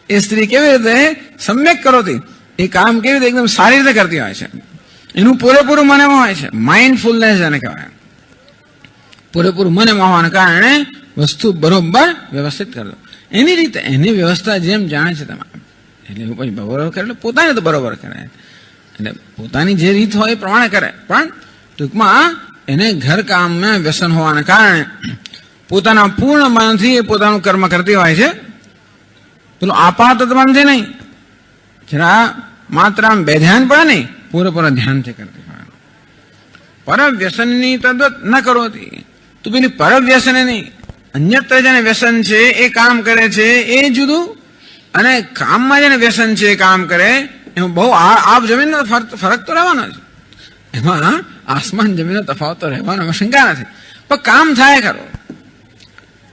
Speaker 1: એ સ્ત્રી કેવી રીતે સમ્યક કરોતી, એ કામ કેવી રીતે એકદમ સારી રીતે કરતી હોય છે. એનું પૂરેપૂરું મનેમાં હોય છે. માઇન્ડફુલનેસ એને કહેવાય. પૂરેપૂરું મનેમાં હોવાના કારણે વસ્તુ બરોબર વ્યવસ્થિત કરતો એની રીતે, એની વ્યવસ્થા જેમ જાણે છે તમારે, એટલે એવું પછી બરોબર કરે, એટલે પોતાને તો બરોબર કરે, એટલે પોતાની જે રીત હોય એ પ્રમાણે કરે. પણ ટૂંકમાં એને ઘરકામમાં વ્યસન હોવાના કારણે પોતાના પૂર્ણ મનથી એ પોતાનું કર્મ કરતી હોય છે. પેલું આપાત મનથી નહીં, જરા માત્ર આમ બે ધ્યાન પડે નહીં, પૂરેપૂરા ધ્યાનથી કરતી હોય. પરવ્યસનની તદ્વત ન કરોતી, તું પેલી પરવ્યસન નહીં, અન્યત્ર જેને વ્યસન છે એ કામ કરે છે એ જુદું, અને કામમાં જેને વ્યસન છે એ કામ કરે, એમાં બહુ આપ જમીનનો ફરક તો રહેવાનો છે. એમાં આસમાન જમીનનો તફાવત તો રહેવાનો, એમાં શંકા નથી. પણ કામ થાય ખરો,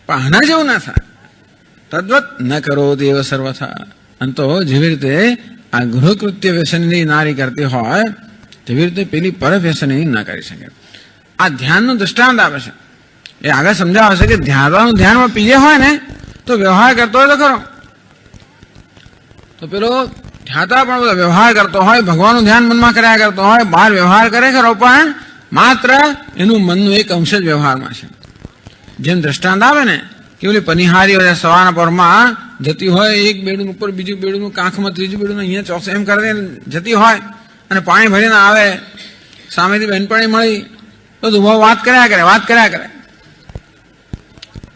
Speaker 1: પણ આના જેવું ના થાય. તદ્વત ન કરો દેવ સર્વથા. અને તો જેવી રીતે આ ગૃહકૃત્ય વ્યસનની નારી કરતી હોય તેવી રીતે પેલી પર વ્યસનની ન કરી શકે. આ ધ્યાનનું દૃષ્ટાંત આપે છે. એ આગળ સમજાવે છે કે ધ્યાનમાં પીએ હોય ને તો વ્યવહાર કરતો હોય તો ખરો, તો પેલો ધ્યાતા પણ બધો વ્યવહાર કરતો હોય, ભગવાનનું ધ્યાન મનમાં કર્યા કરતો હોય, બહાર વ્યવહાર કરે ખરો, પણ માત્ર એનું મનનું એક અંશ જ વ્યવહારમાં છે. જેમ દ્રષ્ટાંત આવે ને કે ઓલી પનિહારી હોય સવારના પરમાં જતી હોય, એક બેડું ઉપર બીજું બેડું કાંખમાં ત્રીજું બેડું અહીંયા ચોથું એમ કરીને જતી હોય, અને પાણી ભરીને આવે, સામેથી બહેનપણી મળી બધું વાત કર્યા કરે.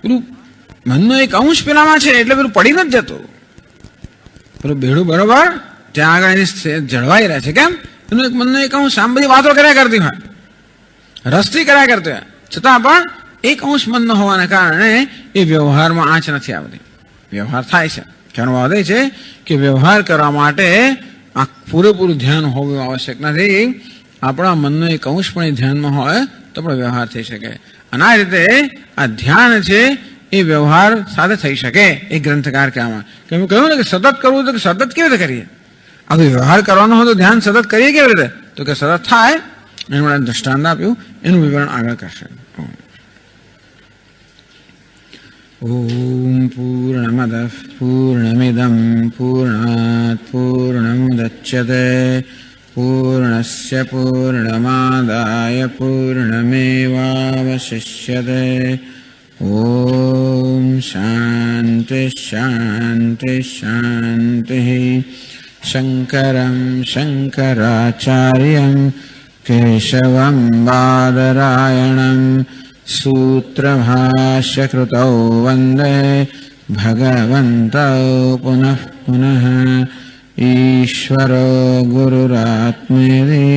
Speaker 1: પેલું મનનો એક અંશ પેલામાં છે એટલે પેલું પડી નથી જતું. પેલું બેડું બરોબર ત્યાં આગળ એની જળવાઈ રહે છે. કેમ? એનું એક મનનો એક અંશ આમ બધી વાતો કર્યા કરતી હોય, રસથી કર્યા કરતી હોય, છતાં પણ એક અંશ મનનો હોવાના કારણે એ વ્યવહારમાં આંચ નથી આવતી. વ્યવહાર થાય છે. કહેવાનો વાદ એ છે કે વ્યવહાર કરવા માટે આ પૂરેપૂરું ધ્યાન હોવું આવશ્યક નથી. આપણા મનનો એક અંશ પણ ધ્યાનમાં હોય તો પણ વ્યવહાર થઈ શકે. અને આ રીતે આ ધ્યાન છે એ વ્યવહાર સાથે થઈ શકે. એ ગ્રંથકાર કહેવામાં કે હું કહ્યું ને કે સતત કરવું તો કે સતત કેવી રીતે કરીએ? આ વ્યવહાર કરવાનો હોય તો ધ્યાન સતત કરીએ કેવી રીતે? તો કે સતત થાય. એનું મને દ્રષ્ટાંત આપ્યું, એનું વિવરણ આગળ કરશે. ઓમ પૂર્ણમદ પૂર્ણમિદં પૂર્ણાત પૂર્ણમુદચ્યતે પૂર્ણસ્ય પૂર્ણમાદાય પૂર્ણમેવાવશિષ્યતે. ઓમ શાંતિ શાંતિ શાંતિ. શંકરં શંકરાચાર્યં કેશવં બાદરાયણં સૂત્રભાષ્યકૃતૌ વંદે ભગવन्तૌ પુનઃ પુનઃ. ઈશ્વરો ગુરુરાત્મેતિ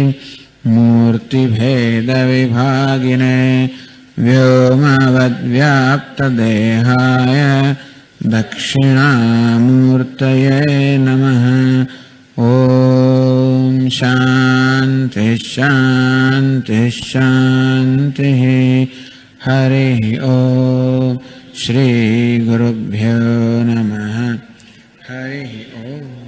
Speaker 1: मूर्तिभेदविभागिने व्योमवद्व्याप्तदेहाय दक्षिणामूर्तये नमः। ॐ शान्तिः शान्तिः शान्तिः। हरिः ॐ। श्रीगुरुभ्यो नमः। हरिः ॐ।